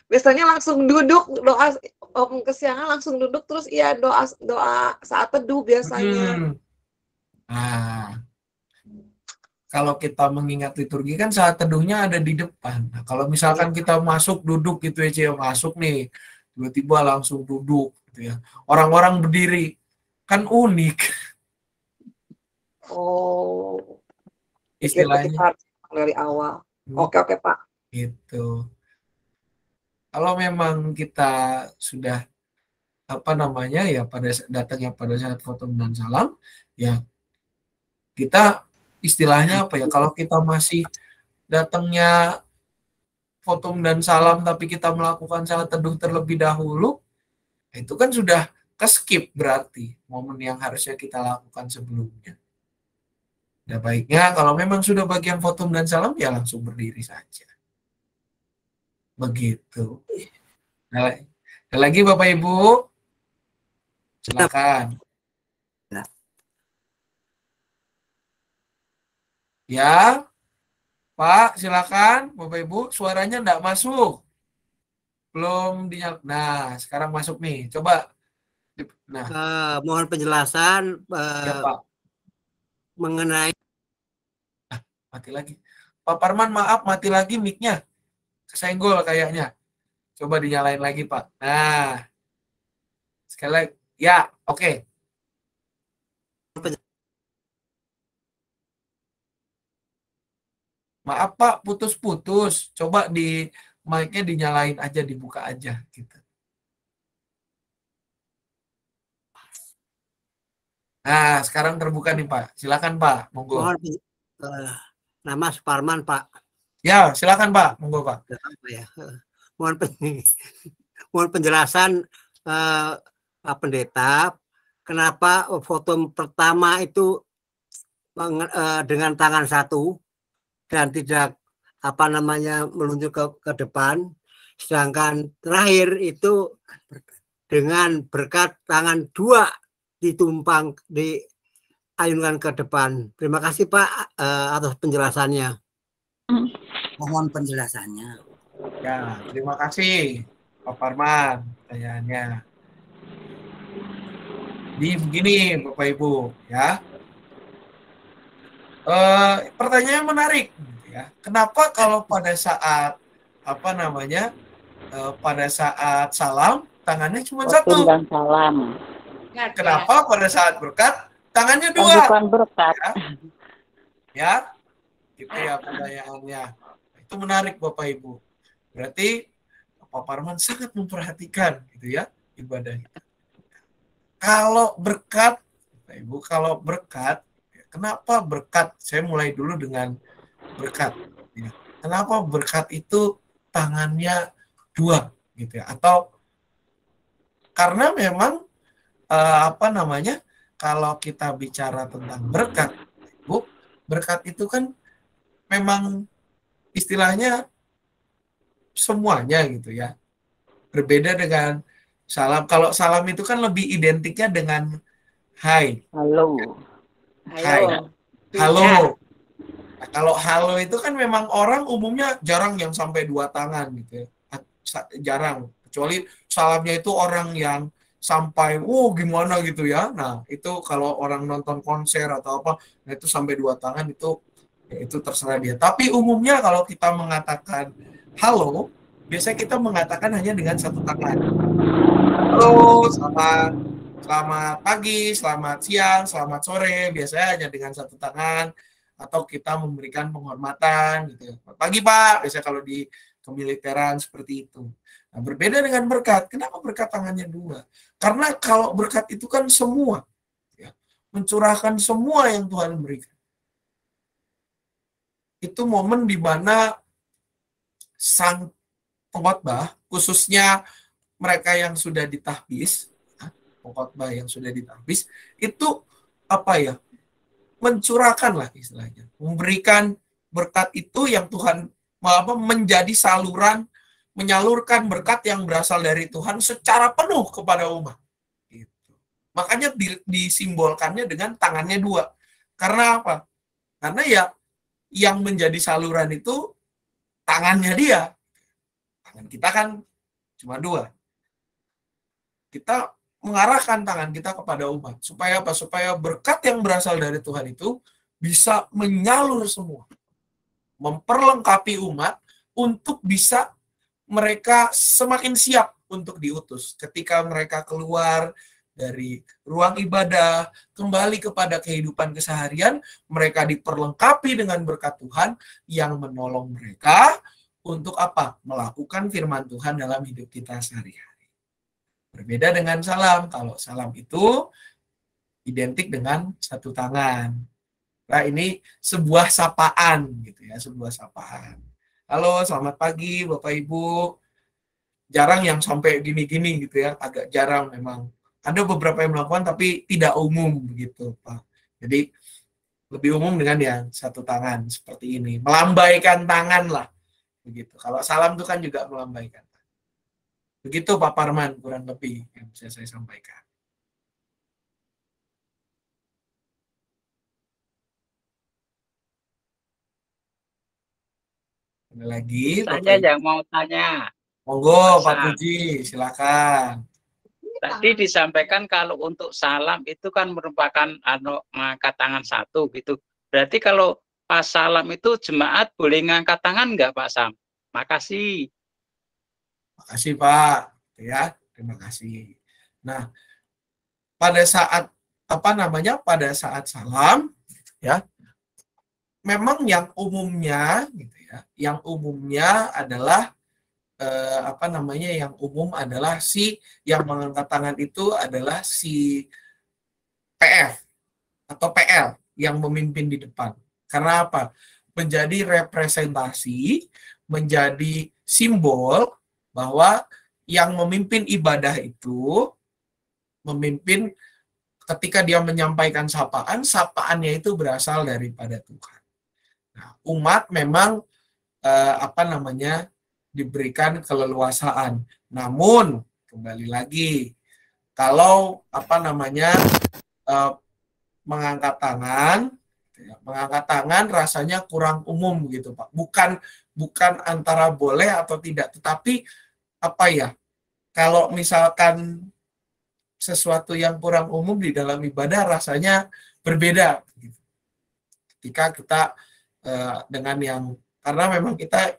Biasanya langsung duduk, doa kesiangan langsung duduk, terus doa saat teduh biasanya. Nah, kalau kita mengingat liturgi kan saat teduhnya ada di depan. Nah, kalau misalkan kita masuk duduk gitu ya, Cio, masuk nih, tiba-tiba langsung duduk gitu ya. Orang-orang berdiri, kan unik. Oh, istilahnya dari awal. Oke Pak. Gitu. Kalau memang kita sudah datangnya pada saat fotum dan salam, ya kita istilahnya kalau kita masih datangnya fotum dan salam tapi kita melakukan salat teduh terlebih dahulu, itu kan sudah ke-skip berarti momen yang harusnya kita lakukan sebelumnya. Nah, baiknya kalau memang sudah bagian fotum dan salam ya langsung berdiri saja. Begitu. Nah, lagi Bapak Ibu, silakan. Ya, Pak, silakan. Bapak Ibu, suaranya enggak masuk. Belum dinyalakan. Nah, sekarang masuk nih. Coba. Nah, mohon penjelasan ya, Pak. Mengenai mati lagi. Pak Parman, maaf, mati lagi mic-nya. Kesenggol kayaknya. Coba dinyalain lagi, Pak. Nah, sekali lagi. Ya, oke. Maaf Pak, putus-putus. Coba di mic-nya dinyalain aja, dibuka aja gitu. Nah, sekarang terbuka nih Pak. Silakan Pak, monggo. Nama Suparman Pak. Ya, silakan Pak, monggo Pak. Mohon penjelasan Pak Pendeta, kenapa foto pertama itu dengan tangan satu dan tidak menunjuk ke depan, sedangkan terakhir itu dengan berkat tangan dua ditumpang diayunkan ke depan. Terima kasih Pak atas penjelasannya. Mohon penjelasannya. Ya, terima kasih Pak Parman pertanyaannya. Jadi begini Bapak Ibu ya. Pertanyaan menarik ya. Kenapa kalau pada saat pada saat salam tangannya cuma satu? Dan salam. Kenapa pada saat berkat tangannya dua? Bukan berkat. Ya, gitu ya pertanyaannya. Itu menarik Bapak Ibu. Berarti Pak Parman sangat memperhatikan gitu ya ibadah kita. Kalau berkat, Bapak Ibu, kalau berkat, kenapa berkat? Saya mulai dulu dengan berkat. Ya. Kenapa berkat itu tangannya dua, gitu ya? Atau karena memang kalau kita bicara tentang berkat, Bu, berkat itu kan memang istilahnya semuanya gitu ya. Berbeda dengan salam. Kalau salam itu kan lebih identiknya dengan hai. Halo. Hai. Halo. Nah, kalau halo itu kan memang orang umumnya jarang yang sampai 2 tangan gitu ya. Jarang. Kecuali salamnya itu orang yang sampai, gimana gitu ya. Nah, itu kalau orang nonton konser atau apa, nah itu sampai 2 tangan itu, ya itu terserah dia. Tapi umumnya kalau kita mengatakan halo, biasanya kita mengatakan hanya dengan 1 tangan. Halo, selamat pagi, selamat siang, selamat sore. Biasanya hanya dengan 1 tangan. Atau kita memberikan penghormatan gitu ya. Pagi Pak, biasanya kalau di kemiliteran seperti itu. Nah, berbeda dengan berkat. Kenapa berkat tangannya 2? Karena kalau berkat itu kan semua, ya, mencurahkan semua yang Tuhan berikan. Itu momen di mana sang pengkhotbah, khususnya mereka yang sudah ditahbis, pengkhotbah yang sudah ditahbis, itu apa ya? Mencurahkan lah istilahnya, memberikan berkat itu yang Tuhan menjadi saluran, menyalurkan berkat yang berasal dari Tuhan secara penuh kepada umat. Gitu. Makanya disimbolkannya dengan tangannya 2. Karena apa? Karena ya yang menjadi saluran itu tangannya dia. Tangan kita kan cuma 2. Kita mengarahkan tangan kita kepada umat. Supaya apa? Supaya berkat yang berasal dari Tuhan itu bisa menyalur semua. Memperlengkapi umat untuk bisa mereka semakin siap untuk diutus. Ketika mereka keluar dari ruang ibadah, kembali kepada kehidupan keseharian, mereka diperlengkapi dengan berkat Tuhan yang menolong mereka untuk apa? Melakukan firman Tuhan dalam hidup kita sehari-hari. Berbeda dengan salam. Kalau salam itu identik dengan 1 tangan. Nah, ini sebuah sapaan gitu ya, sebuah sapaan. Halo, selamat pagi Bapak Ibu. Jarang yang sampai gini-gini gitu ya, agak jarang memang. Ada beberapa yang melakukan tapi tidak umum begitu, Pak. Jadi lebih umum dengan yang 1 tangan seperti ini, melambaikan tangan lah begitu. Kalau salam itu kan juga melambaikan. Begitu Pak Parman kurang lebih yang bisa saya sampaikan. Ada lagi Bapak Saya Ibu? yang mau tanya. Monggo Pak Sam. Puji, silakan. Tadi disampaikan kalau untuk salam itu kan merupakan mengangkat tangan 1 gitu. Berarti kalau pas salam itu jemaat boleh ngangkat tangan nggak Pak Sam? Makasih. Makasih Pak, ya terima kasih. Nah, pada saat pada saat salam, ya, memang yang umumnya, gitu ya, yang umumnya adalah yang umum adalah si yang mengangkat tangan itu adalah si PF atau PL yang memimpin di depan. Karena apa? Menjadi representasi, menjadi simbol bahwa yang memimpin ibadah itu memimpin ketika dia menyampaikan sapaan, sapaannya itu berasal daripada Tuhan. Nah, umat memang diberikan keleluasaan. Namun kembali lagi, kalau mengangkat tangan rasanya kurang umum gitu Pak. Bukan antara boleh atau tidak, tetapi kalau misalkan sesuatu yang kurang umum di dalam ibadah rasanya berbeda. Ketika kita dengan yang, karena memang kita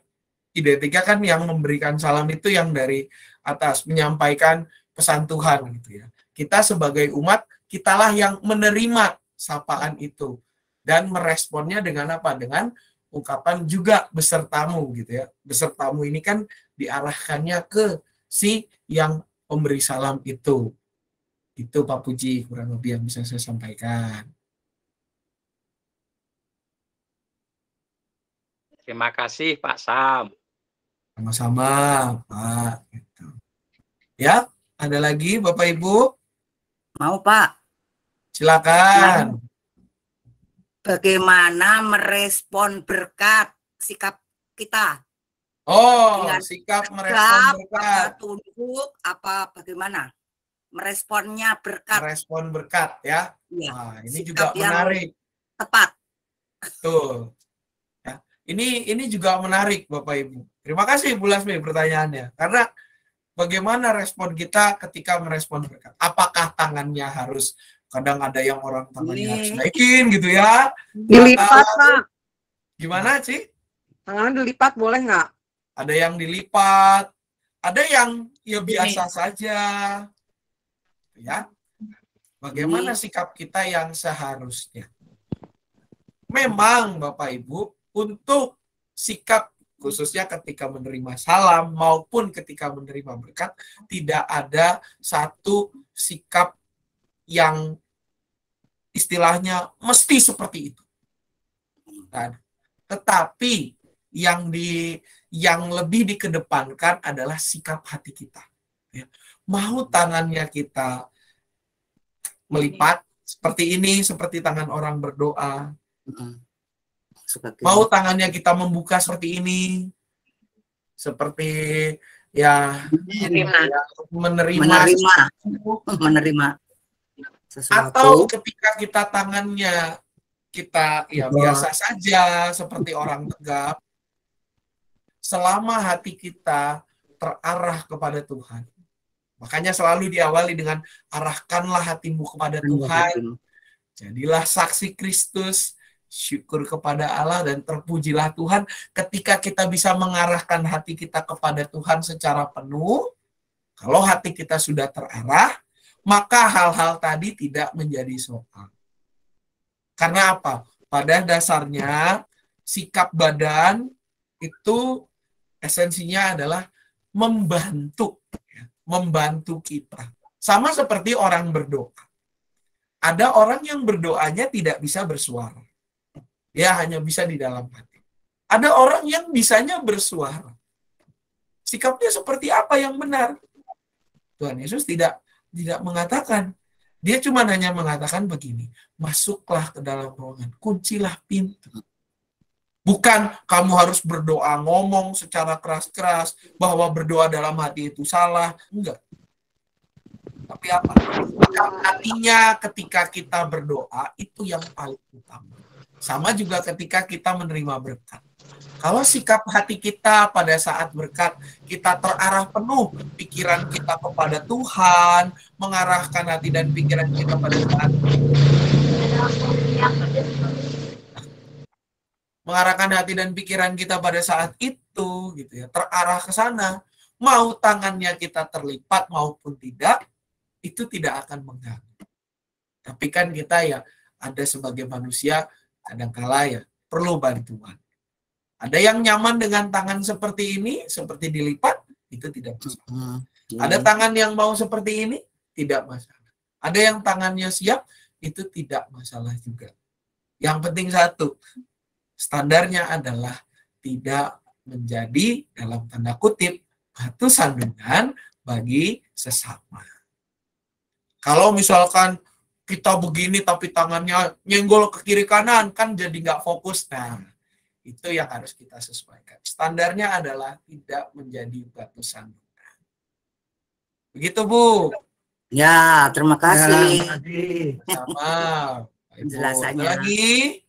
identiknya kan yang memberikan salam itu yang dari atas, menyampaikan pesan Tuhan gitu ya. Kita sebagai umat, kitalah yang menerima sapaan itu dan meresponnya dengan apa? Dengan ungkapan juga besertamu gitu ya. Besertamu ini kan diarahkannya ke si yang memberi salam itu. Itu Pak Puji kurang lebih yang bisa saya sampaikan. Terima kasih Pak Sam. Sama-sama Pak. Gitu. Ya, ada lagi Bapak Ibu? Mau Pak, Silakan. bagaimana merespon berkat sikap kita? Oh, Dengan sikap merespon berkat. Apa tunduk, apa bagaimana? Meresponnya berkat. Merespon berkat ya. Ya, Nah, ini sikap juga yang menarik. tepat. Betul. Ini juga menarik Bapak Ibu. Terima kasih Bu Lasmi pertanyaannya. Karena bagaimana respon kita ketika merespon berkat? Apakah tangannya harus, kadang ada yang orang tangannya harus naikin gitu ya? Dilipat, Pak. Gimana sih? Tangannya dilipat boleh nggak? Ada yang dilipat, ada yang ya biasa saja. Ya. Bagaimana sikap kita yang seharusnya? Memang Bapak Ibu, untuk sikap khususnya ketika menerima salam maupun ketika menerima berkat, tidak ada satu sikap yang istilahnya mesti seperti itu. Nah, tetapi yang lebih dikedepankan adalah sikap hati kita. Ya. Mau tangannya kita melipat seperti ini, seperti tangan orang berdoa. Mau tangannya kita membuka seperti ini, seperti ya menerima sesuatu. Atau ketika kita tangannya kita ya biasa saja seperti orang tegap, selama hati kita terarah kepada Tuhan. Makanya selalu diawali dengan arahkanlah hatimu kepada Tuhan. Jadilah saksi Kristus, syukur kepada Allah dan terpujilah Tuhan. Ketika kita bisa mengarahkan hati kita kepada Tuhan secara penuh, kalau hati kita sudah terarah, maka hal-hal tadi tidak menjadi soal. Karena apa? Pada dasarnya sikap badan itu esensinya adalah membantu kita. Sama seperti orang berdoa. Ada orang yang berdoanya tidak bisa bersuara. Dia hanya bisa di dalam hati. Ada orang yang bisanya bersuara. Sikapnya seperti apa yang benar? Tuhan Yesus tidak mengatakan. Dia cuma hanya mengatakan begini, masuklah ke dalam ruangan, kuncilah pintu. Bukan kamu harus berdoa ngomong secara keras-keras bahwa berdoa dalam hati itu salah. Enggak. Tapi apa? Artinya ketika kita berdoa itu yang paling utama. Sama juga ketika kita menerima berkat. Kalau sikap hati kita pada saat berkat, kita terarah penuh pikiran kita kepada Tuhan, mengarahkan hati dan pikiran kita pada saat mengarahkan hati dan pikiran kita pada saat itu, gitu ya, terarah ke sana. Mau tangannya kita terlipat maupun tidak, itu tidak akan mengganggu. Tapi kan kita ya ada sebagai manusia kadangkala ya perlu bantuan. Ada yang nyaman dengan tangan seperti ini, seperti dilipat, itu tidak masalah. Ada tangan yang mau seperti ini, tidak masalah. Ada yang tangannya siap, itu tidak masalah juga. Yang penting satu, standarnya adalah tidak menjadi dalam tanda kutip batu sandungan bagi sesama. Kalau misalkan kita begini tapi tangannya nyenggol ke kiri kanan, kan jadi nggak fokus. Nah, itu yang harus kita sesuaikan. Standarnya adalah tidak menjadi batu sandungan. Begitu, Bu. Ya, terima kasih. Sama. Penjelasannya. Ada lagi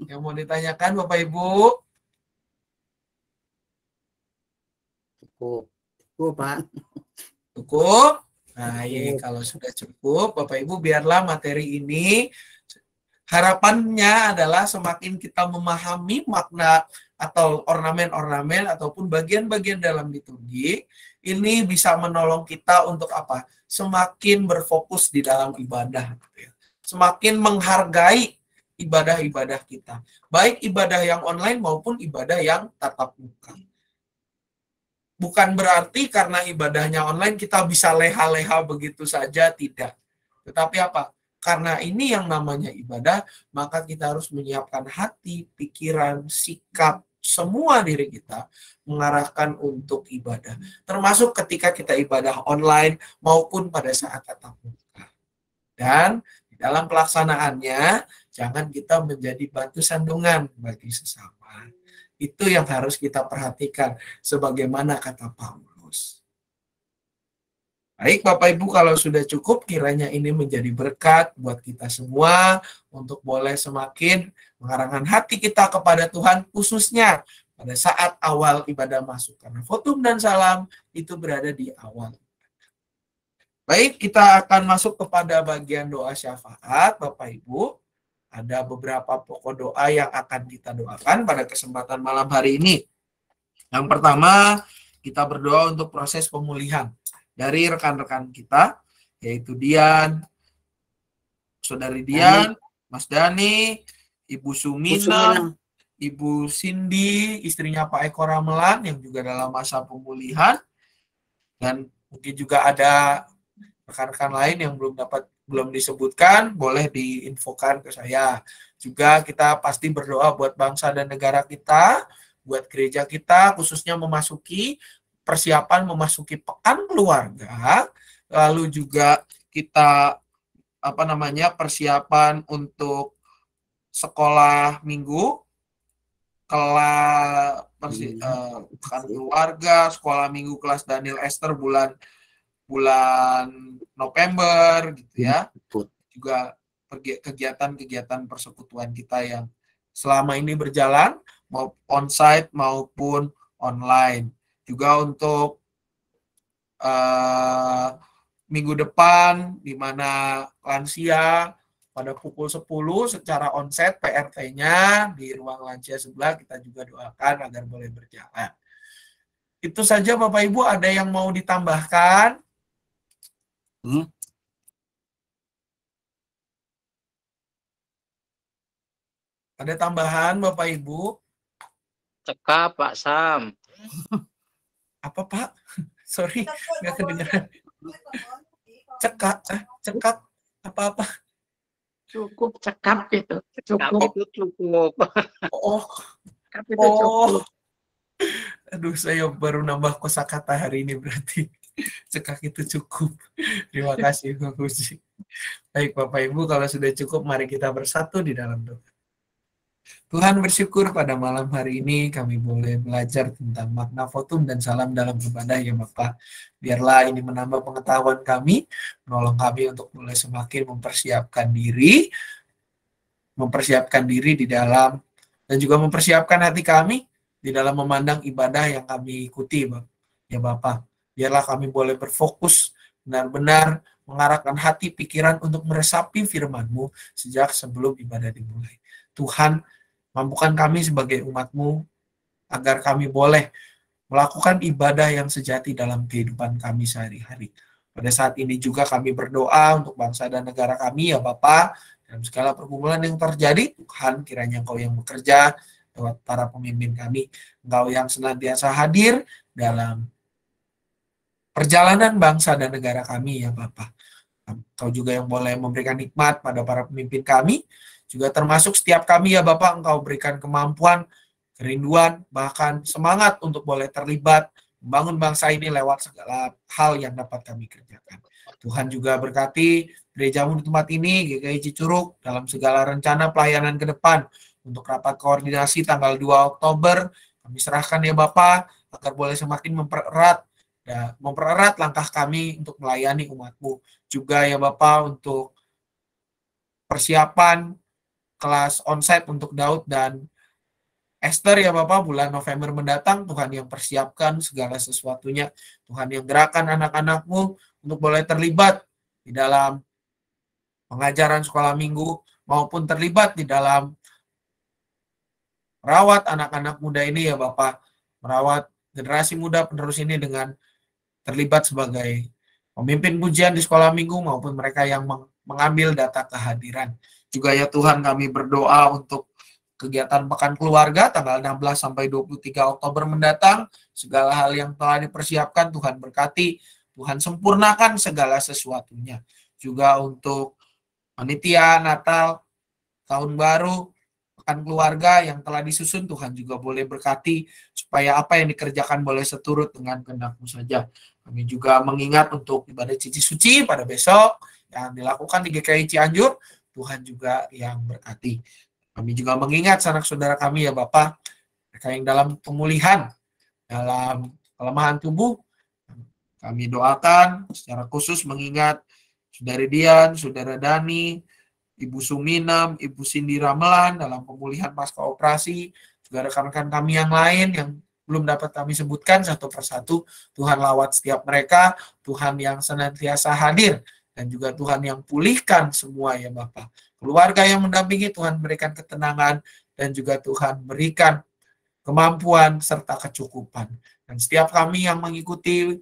yang mau ditanyakan Bapak Ibu? Cukup, Pak. Cukup? Nah, ya, kalau sudah cukup, Bapak Ibu, biarlah materi ini harapannya adalah semakin kita memahami makna atau ornamen-ornamen ataupun bagian-bagian dalam liturgi, ini bisa menolong kita untuk apa? Semakin berfokus di dalam ibadah. Semakin menghargai ibadah-ibadah kita. Baik ibadah yang online maupun ibadah yang tatap muka. Bukan berarti karena ibadahnya online kita bisa leha-leha begitu saja, tidak. Tetapi apa? Karena ini yang namanya ibadah, maka kita harus menyiapkan hati, pikiran, sikap, semua diri kita mengarahkan untuk ibadah. Termasuk ketika kita ibadah online maupun pada saat tatap muka. Dan di dalam pelaksanaannya, jangan kita menjadi batu sandungan bagi sesama. Itu yang harus kita perhatikan sebagaimana kata Paulus. Baik Bapak Ibu, kalau sudah cukup, kiranya ini menjadi berkat buat kita semua untuk boleh semakin mengarahkan hati kita kepada Tuhan, khususnya pada saat awal ibadah masuk. Karena fotum dan salam itu berada di awal. Baik, kita akan masuk kepada bagian doa syafaat Bapak Ibu. Ada beberapa pokok doa yang akan kita doakan pada kesempatan malam hari ini. Yang pertama, kita berdoa untuk proses pemulihan dari rekan-rekan kita, yaitu Dian, Saudari Dian, Mas Dani, Ibu Sumina, Ibu Cindy, istrinya Pak Eko Ramelan yang juga dalam masa pemulihan, dan mungkin juga ada rekan-rekan lain yang belum disebutkan, boleh diinfokan ke saya. Juga kita pasti berdoa buat bangsa dan negara kita, buat gereja kita, khususnya persiapan memasuki pekan keluarga, lalu juga kita persiapan untuk sekolah minggu, pekan keluarga, sekolah minggu kelas Daniel Esther bulan November gitu ya. Juga kegiatan-kegiatan persekutuan kita yang selama ini berjalan, mau onsite maupun online. Juga untuk minggu depan, di mana lansia pada pukul 10 secara onsite PRT-nya di ruang lansia sebelah, kita juga doakan agar boleh berjalan. Itu saja Bapak Ibu, ada yang mau ditambahkan? Ada tambahan Bapak Ibu? Cekap Pak Sam. Apa Pak? Sorry, nggak kedengeran. Cekap apa-apa? Cukup cekap gitu. Cukup. Cukup. Oh, Cekap itu cukup. Aduh, saya baru nambah kosakata hari ini berarti. Cekak itu cukup. Terima kasih Pak Puji. Baik Bapak Ibu, kalau sudah cukup, mari kita bersatu di dalam doa. Tuhan, bersyukur pada malam hari ini kami boleh belajar tentang makna fotum dan salam dalam ibadah ya Bapak. Biarlah ini menambah pengetahuan kami, menolong kami untuk boleh semakin mempersiapkan diri di dalam, dan juga mempersiapkan hati kami di dalam memandang ibadah yang kami ikuti ya Bapak. Biarlah kami boleh berfokus benar-benar mengarahkan hati pikiran untuk meresapi firman-Mu sejak sebelum ibadah dimulai. Tuhan, mampukan kami sebagai umat-Mu agar kami boleh melakukan ibadah yang sejati dalam kehidupan kami sehari-hari. Pada saat ini juga kami berdoa untuk bangsa dan negara kami ya Bapa, dalam segala pergumulan yang terjadi, Tuhan kiranya Engkau yang bekerja lewat para pemimpin kami, Engkau yang senantiasa hadir dalam perjalanan bangsa dan negara kami ya Bapa. Engkau juga yang boleh memberikan hikmat pada para pemimpin kami, juga termasuk setiap kami ya Bapak, Engkau berikan kemampuan, kerinduan, bahkan semangat untuk boleh terlibat membangun bangsa ini lewat segala hal yang dapat kami kerjakan. Tuhan juga berkati gereja-Mu di tempat ini, GKI Cicurug, dalam segala rencana pelayanan ke depan. Untuk rapat koordinasi tanggal 2 Oktober, kami serahkan ya Bapak, agar boleh semakin mempererat langkah kami untuk melayani umat-Mu. Juga ya Bapak, untuk persiapan kelas onsite untuk Daud dan Esther ya Bapak, bulan November mendatang, Tuhan yang persiapkan segala sesuatunya. Tuhan yang gerakan anak-anak-Mu untuk boleh terlibat di dalam pengajaran sekolah minggu, maupun terlibat di dalam merawat anak-anak muda ini ya Bapak, merawat generasi muda penerus ini dengan terlibat sebagai pemimpin pujian di sekolah minggu, maupun mereka yang mengambil data kehadiran. Juga ya Tuhan, kami berdoa untuk kegiatan pekan keluarga tanggal 16 sampai 23 Oktober mendatang. Segala hal yang telah dipersiapkan Tuhan berkati, Tuhan sempurnakan segala sesuatunya. Juga untuk panitia Natal, Tahun Baru, pekan keluarga yang telah disusun, Tuhan juga boleh berkati supaya apa yang dikerjakan boleh seturut dengan kehendak-Mu saja. Kami juga mengingat untuk ibadah cici suci pada besok yang dilakukan di GKI Cianjur, Tuhan juga yang berkati. Kami juga mengingat sanak saudara kami ya Bapak, mereka yang dalam pemulihan, dalam kelemahan tubuh, Kami doakan secara khusus mengingat Saudari Dian, Saudara Dani, Ibu Suminam, Ibu Cindy Ramelan dalam pemulihan pasca operasi, juga rekan-rekan kami yang lain yang belum dapat kami sebutkan satu persatu. Tuhan lawat setiap mereka, Tuhan yang senantiasa hadir, dan juga Tuhan yang pulihkan semua ya Bapak. Keluarga yang mendampingi, Tuhan berikan ketenangan, dan juga Tuhan berikan kemampuan serta kecukupan. Dan setiap kami yang mengikuti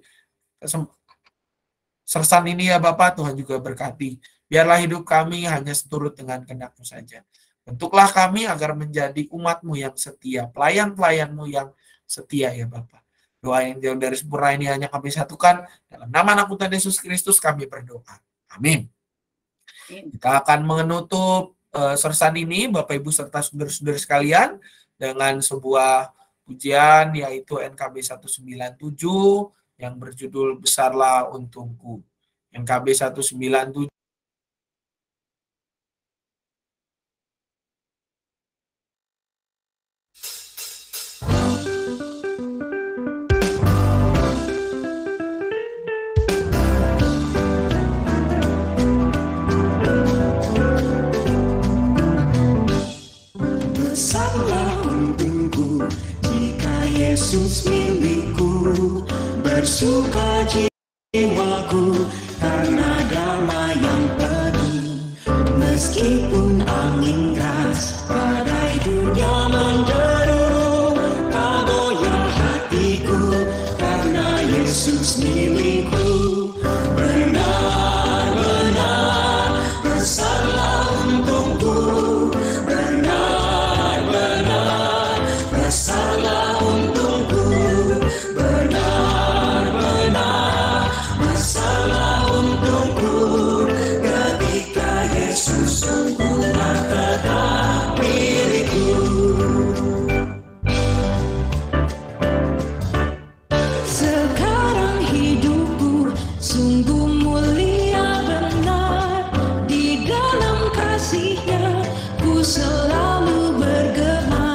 sersan ini ya Bapak, Tuhan juga berkati. Biarlah hidup kami hanya seturut dengan kehendak-Mu saja. Bentuklah kami agar menjadi umat-Mu yang setia, pelayan-pelayan-Mu yang setia ya Bapak. Doa yang jauh dari sempurna ini hanya kami satukan. Dalam nama anak Tuhan Yesus Kristus kami berdoa. Amin. Kita akan menutup sersan ini Bapak Ibu serta saudara-saudara sekalian dengan sebuah pujian yaitu NKB 197 yang berjudul Besarlah Untungku. NKB 197. Besarlah untungku jika Yesus milikku, bersuka jiwaku karena damai yang penuh. Meskipun angin keras badai dunia menderu, tak goyah hatiku karena Yesus milikku. Benar-benar besarlah untungku, benar-benar besarlah untungku, benar-benar besarlah untungku ketika Yesus sempurna tetap milikku. Sekarang hidupku sungguh mulia benar, di dalam kasih-Nya ku selalu bergema.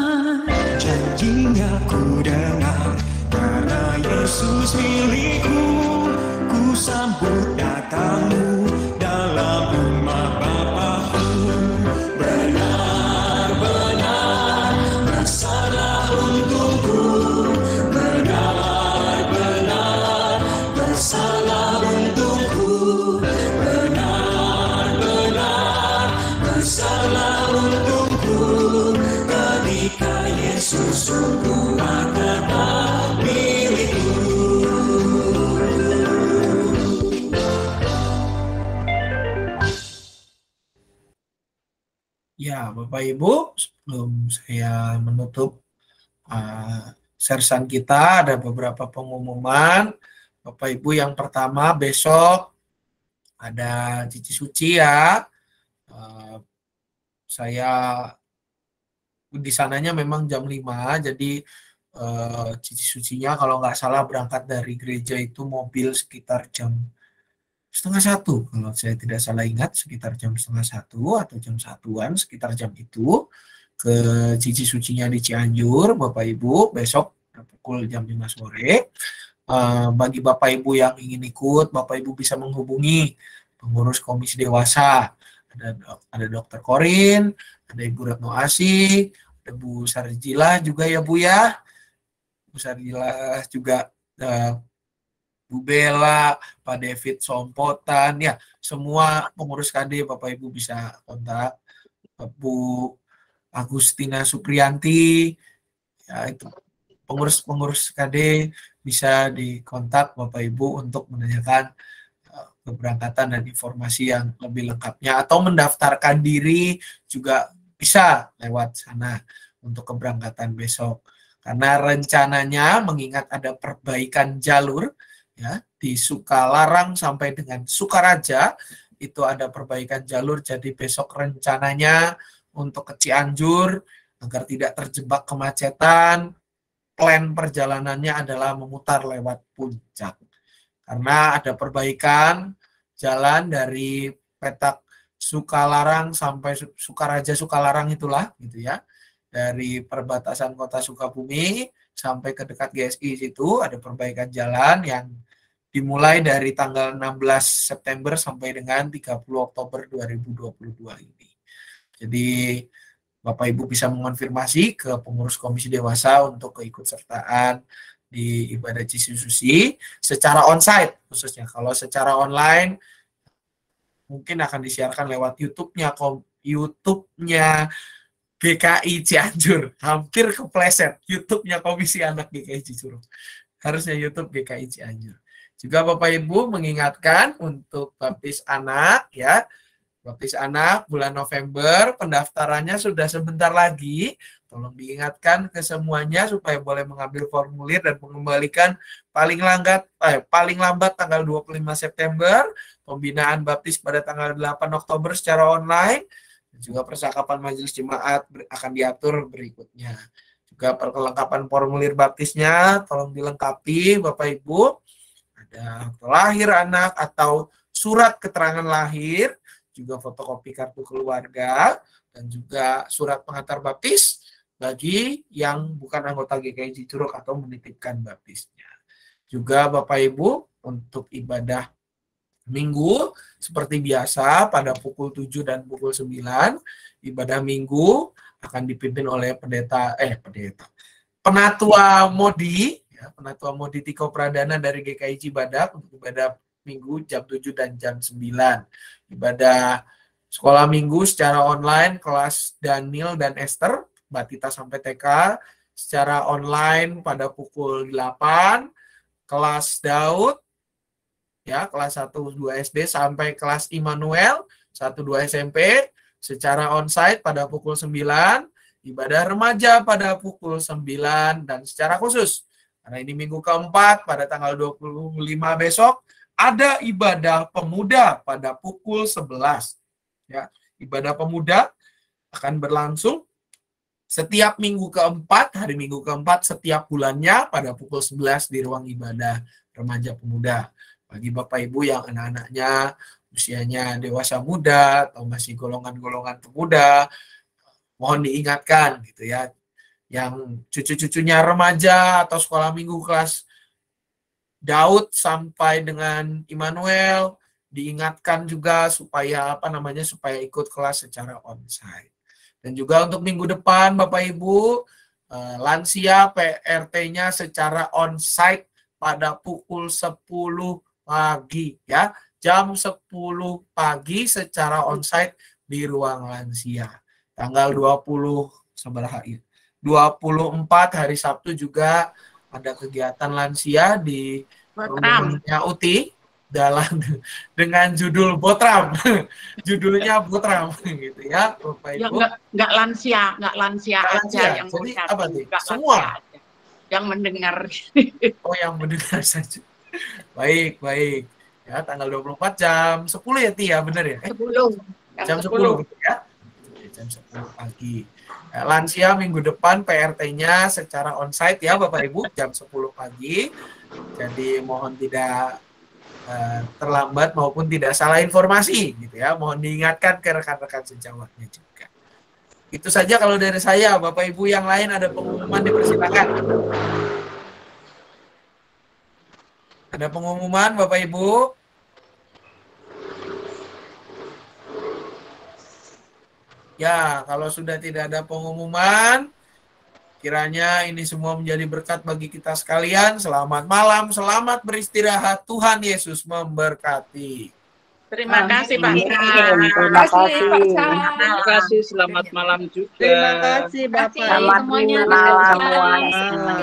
Janjinya ku dengar karena Yesus milikku, ku sambut datang-Mu dalam rumah Bapa-Ku. Benar-benar besarlah untungku, benar-benar besarlah untungku, benar-benar besarlah untungku ketika Yesus sungguh tetap milikku. Ya, Bapak Ibu, sebelum saya menutup sersan kita, ada beberapa pengumuman. Bapak Ibu, yang pertama besok ada Cici Suci ya. Saya di sananya memang jam 5, jadi Cici Sucinya kalau nggak salah berangkat dari gereja itu mobil sekitar jam 12:30, kalau saya tidak salah ingat, sekitar jam 12:30 atau jam 1-an, sekitar jam itu, ke Cici Sucinya di Cianjur, Bapak Ibu, besok pukul jam 5 sore. Bagi Bapak Ibu yang ingin ikut, Bapak Ibu bisa menghubungi pengurus Komisi Dewasa. Ada Dr. Korin, ada Ibu Retno Asih, ada Bu Sarjila juga ya Bu ya. Bu Sarjila juga, Bu Bella, Pak David Sompotan, ya semua pengurus KD Bapak Ibu bisa kontak. Bu Agustina Supriyanti, ya itu pengurus KD bisa dikontak Bapak Ibu untuk menanyakan keberangkatan dan informasi yang lebih lengkapnya, atau mendaftarkan diri juga bisa lewat sana untuk keberangkatan besok. Karena rencananya mengingat ada perbaikan jalur ya di Sukalarang sampai dengan Sukaraja, itu ada perbaikan jalur, jadi besok rencananya untuk ke Cianjur agar tidak terjebak kemacetan, plan perjalanannya adalah memutar lewat Puncak. Karena ada perbaikan jalan dari petak Sukalarang sampai Sukaraja Sukalarang itulah gitu ya. Dari perbatasan Kota Sukabumi sampai ke dekat GSI situ ada perbaikan jalan yang dimulai dari tanggal 16 September sampai dengan 30 Oktober 2022 ini. Jadi Bapak Ibu bisa mengonfirmasi ke pengurus Komisi Dewasa untuk keikutsertaan di ibadah Cisususi secara onsite khususnya. Kalau secara online mungkin akan disiarkan lewat YouTube-nya GKI Cianjur. Hampir kepleset YouTube-nya Komisi Anak GKI Cianjur. Harusnya YouTube GKI Cianjur. Juga Bapak Ibu mengingatkan untuk baptis anak ya. Baptis anak bulan November, pendaftarannya sudah sebentar lagi. Tolong diingatkan ke semuanya supaya boleh mengambil formulir dan mengembalikan paling lambat tanggal 25 September, pembinaan baptis pada tanggal 8 Oktober secara online, dan juga percakapan majelis jemaat akan diatur berikutnya. Juga perlengkapan formulir baptisnya tolong dilengkapi Bapak Ibu. Ada akte lahir anak atau surat keterangan lahir, juga fotokopi kartu keluarga, dan juga surat pengantar baptis bagi yang bukan anggota GKI Cicurug atau menitipkan baptisnya. Juga Bapak Ibu untuk ibadah Minggu seperti biasa pada pukul 7 dan pukul 9, ibadah Minggu akan dipimpin oleh Penatua Modi, ya, Penatua Modi Tiko Pradana dari GKI Cibadak untuk ibadah Minggu jam 7 dan jam 9. Ibadah sekolah minggu secara online kelas Daniel dan Esther, Batita sampai TK secara online pada pukul 8, kelas Daud ya kelas 1-2 SD sampai kelas Immanuel 1-2 SMP secara onsite pada pukul 9, ibadah remaja pada pukul 9, dan secara khusus karena ini minggu keempat pada tanggal 25 besok ada ibadah pemuda pada pukul 11. Ya, ibadah pemuda akan berlangsung setiap minggu keempat, hari minggu keempat setiap bulannya pada pukul 11 di ruang ibadah remaja pemuda. Bagi Bapak Ibu yang anak-anaknya usianya dewasa muda atau masih golongan-golongan pemuda, mohon diingatkan gitu ya. Yang cucu-cucunya remaja atau sekolah minggu kelas Daud sampai dengan Immanuel diingatkan juga supaya supaya ikut kelas secara onsite. Dan juga untuk minggu depan Bapak Ibu lansia PRT-nya secara onsite pada pukul 10 pagi ya. Jam 10 pagi secara onsite di ruang lansia. Tanggal 24 hari Sabtu juga ada kegiatan lansia di rumahnya Uti dengan judul Botram. Judulnya Botram gitu ya, Bapak Ibu. Ya enggak lansia aja yang jadi apa tuh? Semua aja. Yang mendengar. Oh, yang mendengar saja. Baik. Ya, tanggal 24 jam 10 ya, Ti ya, benar ya? 10. Jam 10 gitu ya. Jam 10 pagi. Ya, lansia minggu depan PRT-nya secara onsite ya Bapak Ibu jam 10 pagi. Jadi mohon tidak terlambat maupun tidak salah informasi gitu ya. Mohon diingatkan ke rekan-rekan sejawatnya juga. Itu saja kalau dari saya. Bapak Ibu yang lain ada pengumuman, dipersilakan. Ada pengumuman Bapak Ibu? Ya, kalau sudah tidak ada pengumuman, kiranya ini semua menjadi berkat bagi kita sekalian. Selamat malam, selamat beristirahat. Tuhan Yesus memberkati. Terima kasih Pak. Terima kasih Pak Sam. Terima kasih, selamat malam juga. Terima kasih Bapak. Selamat Semuanya. malam semuanya.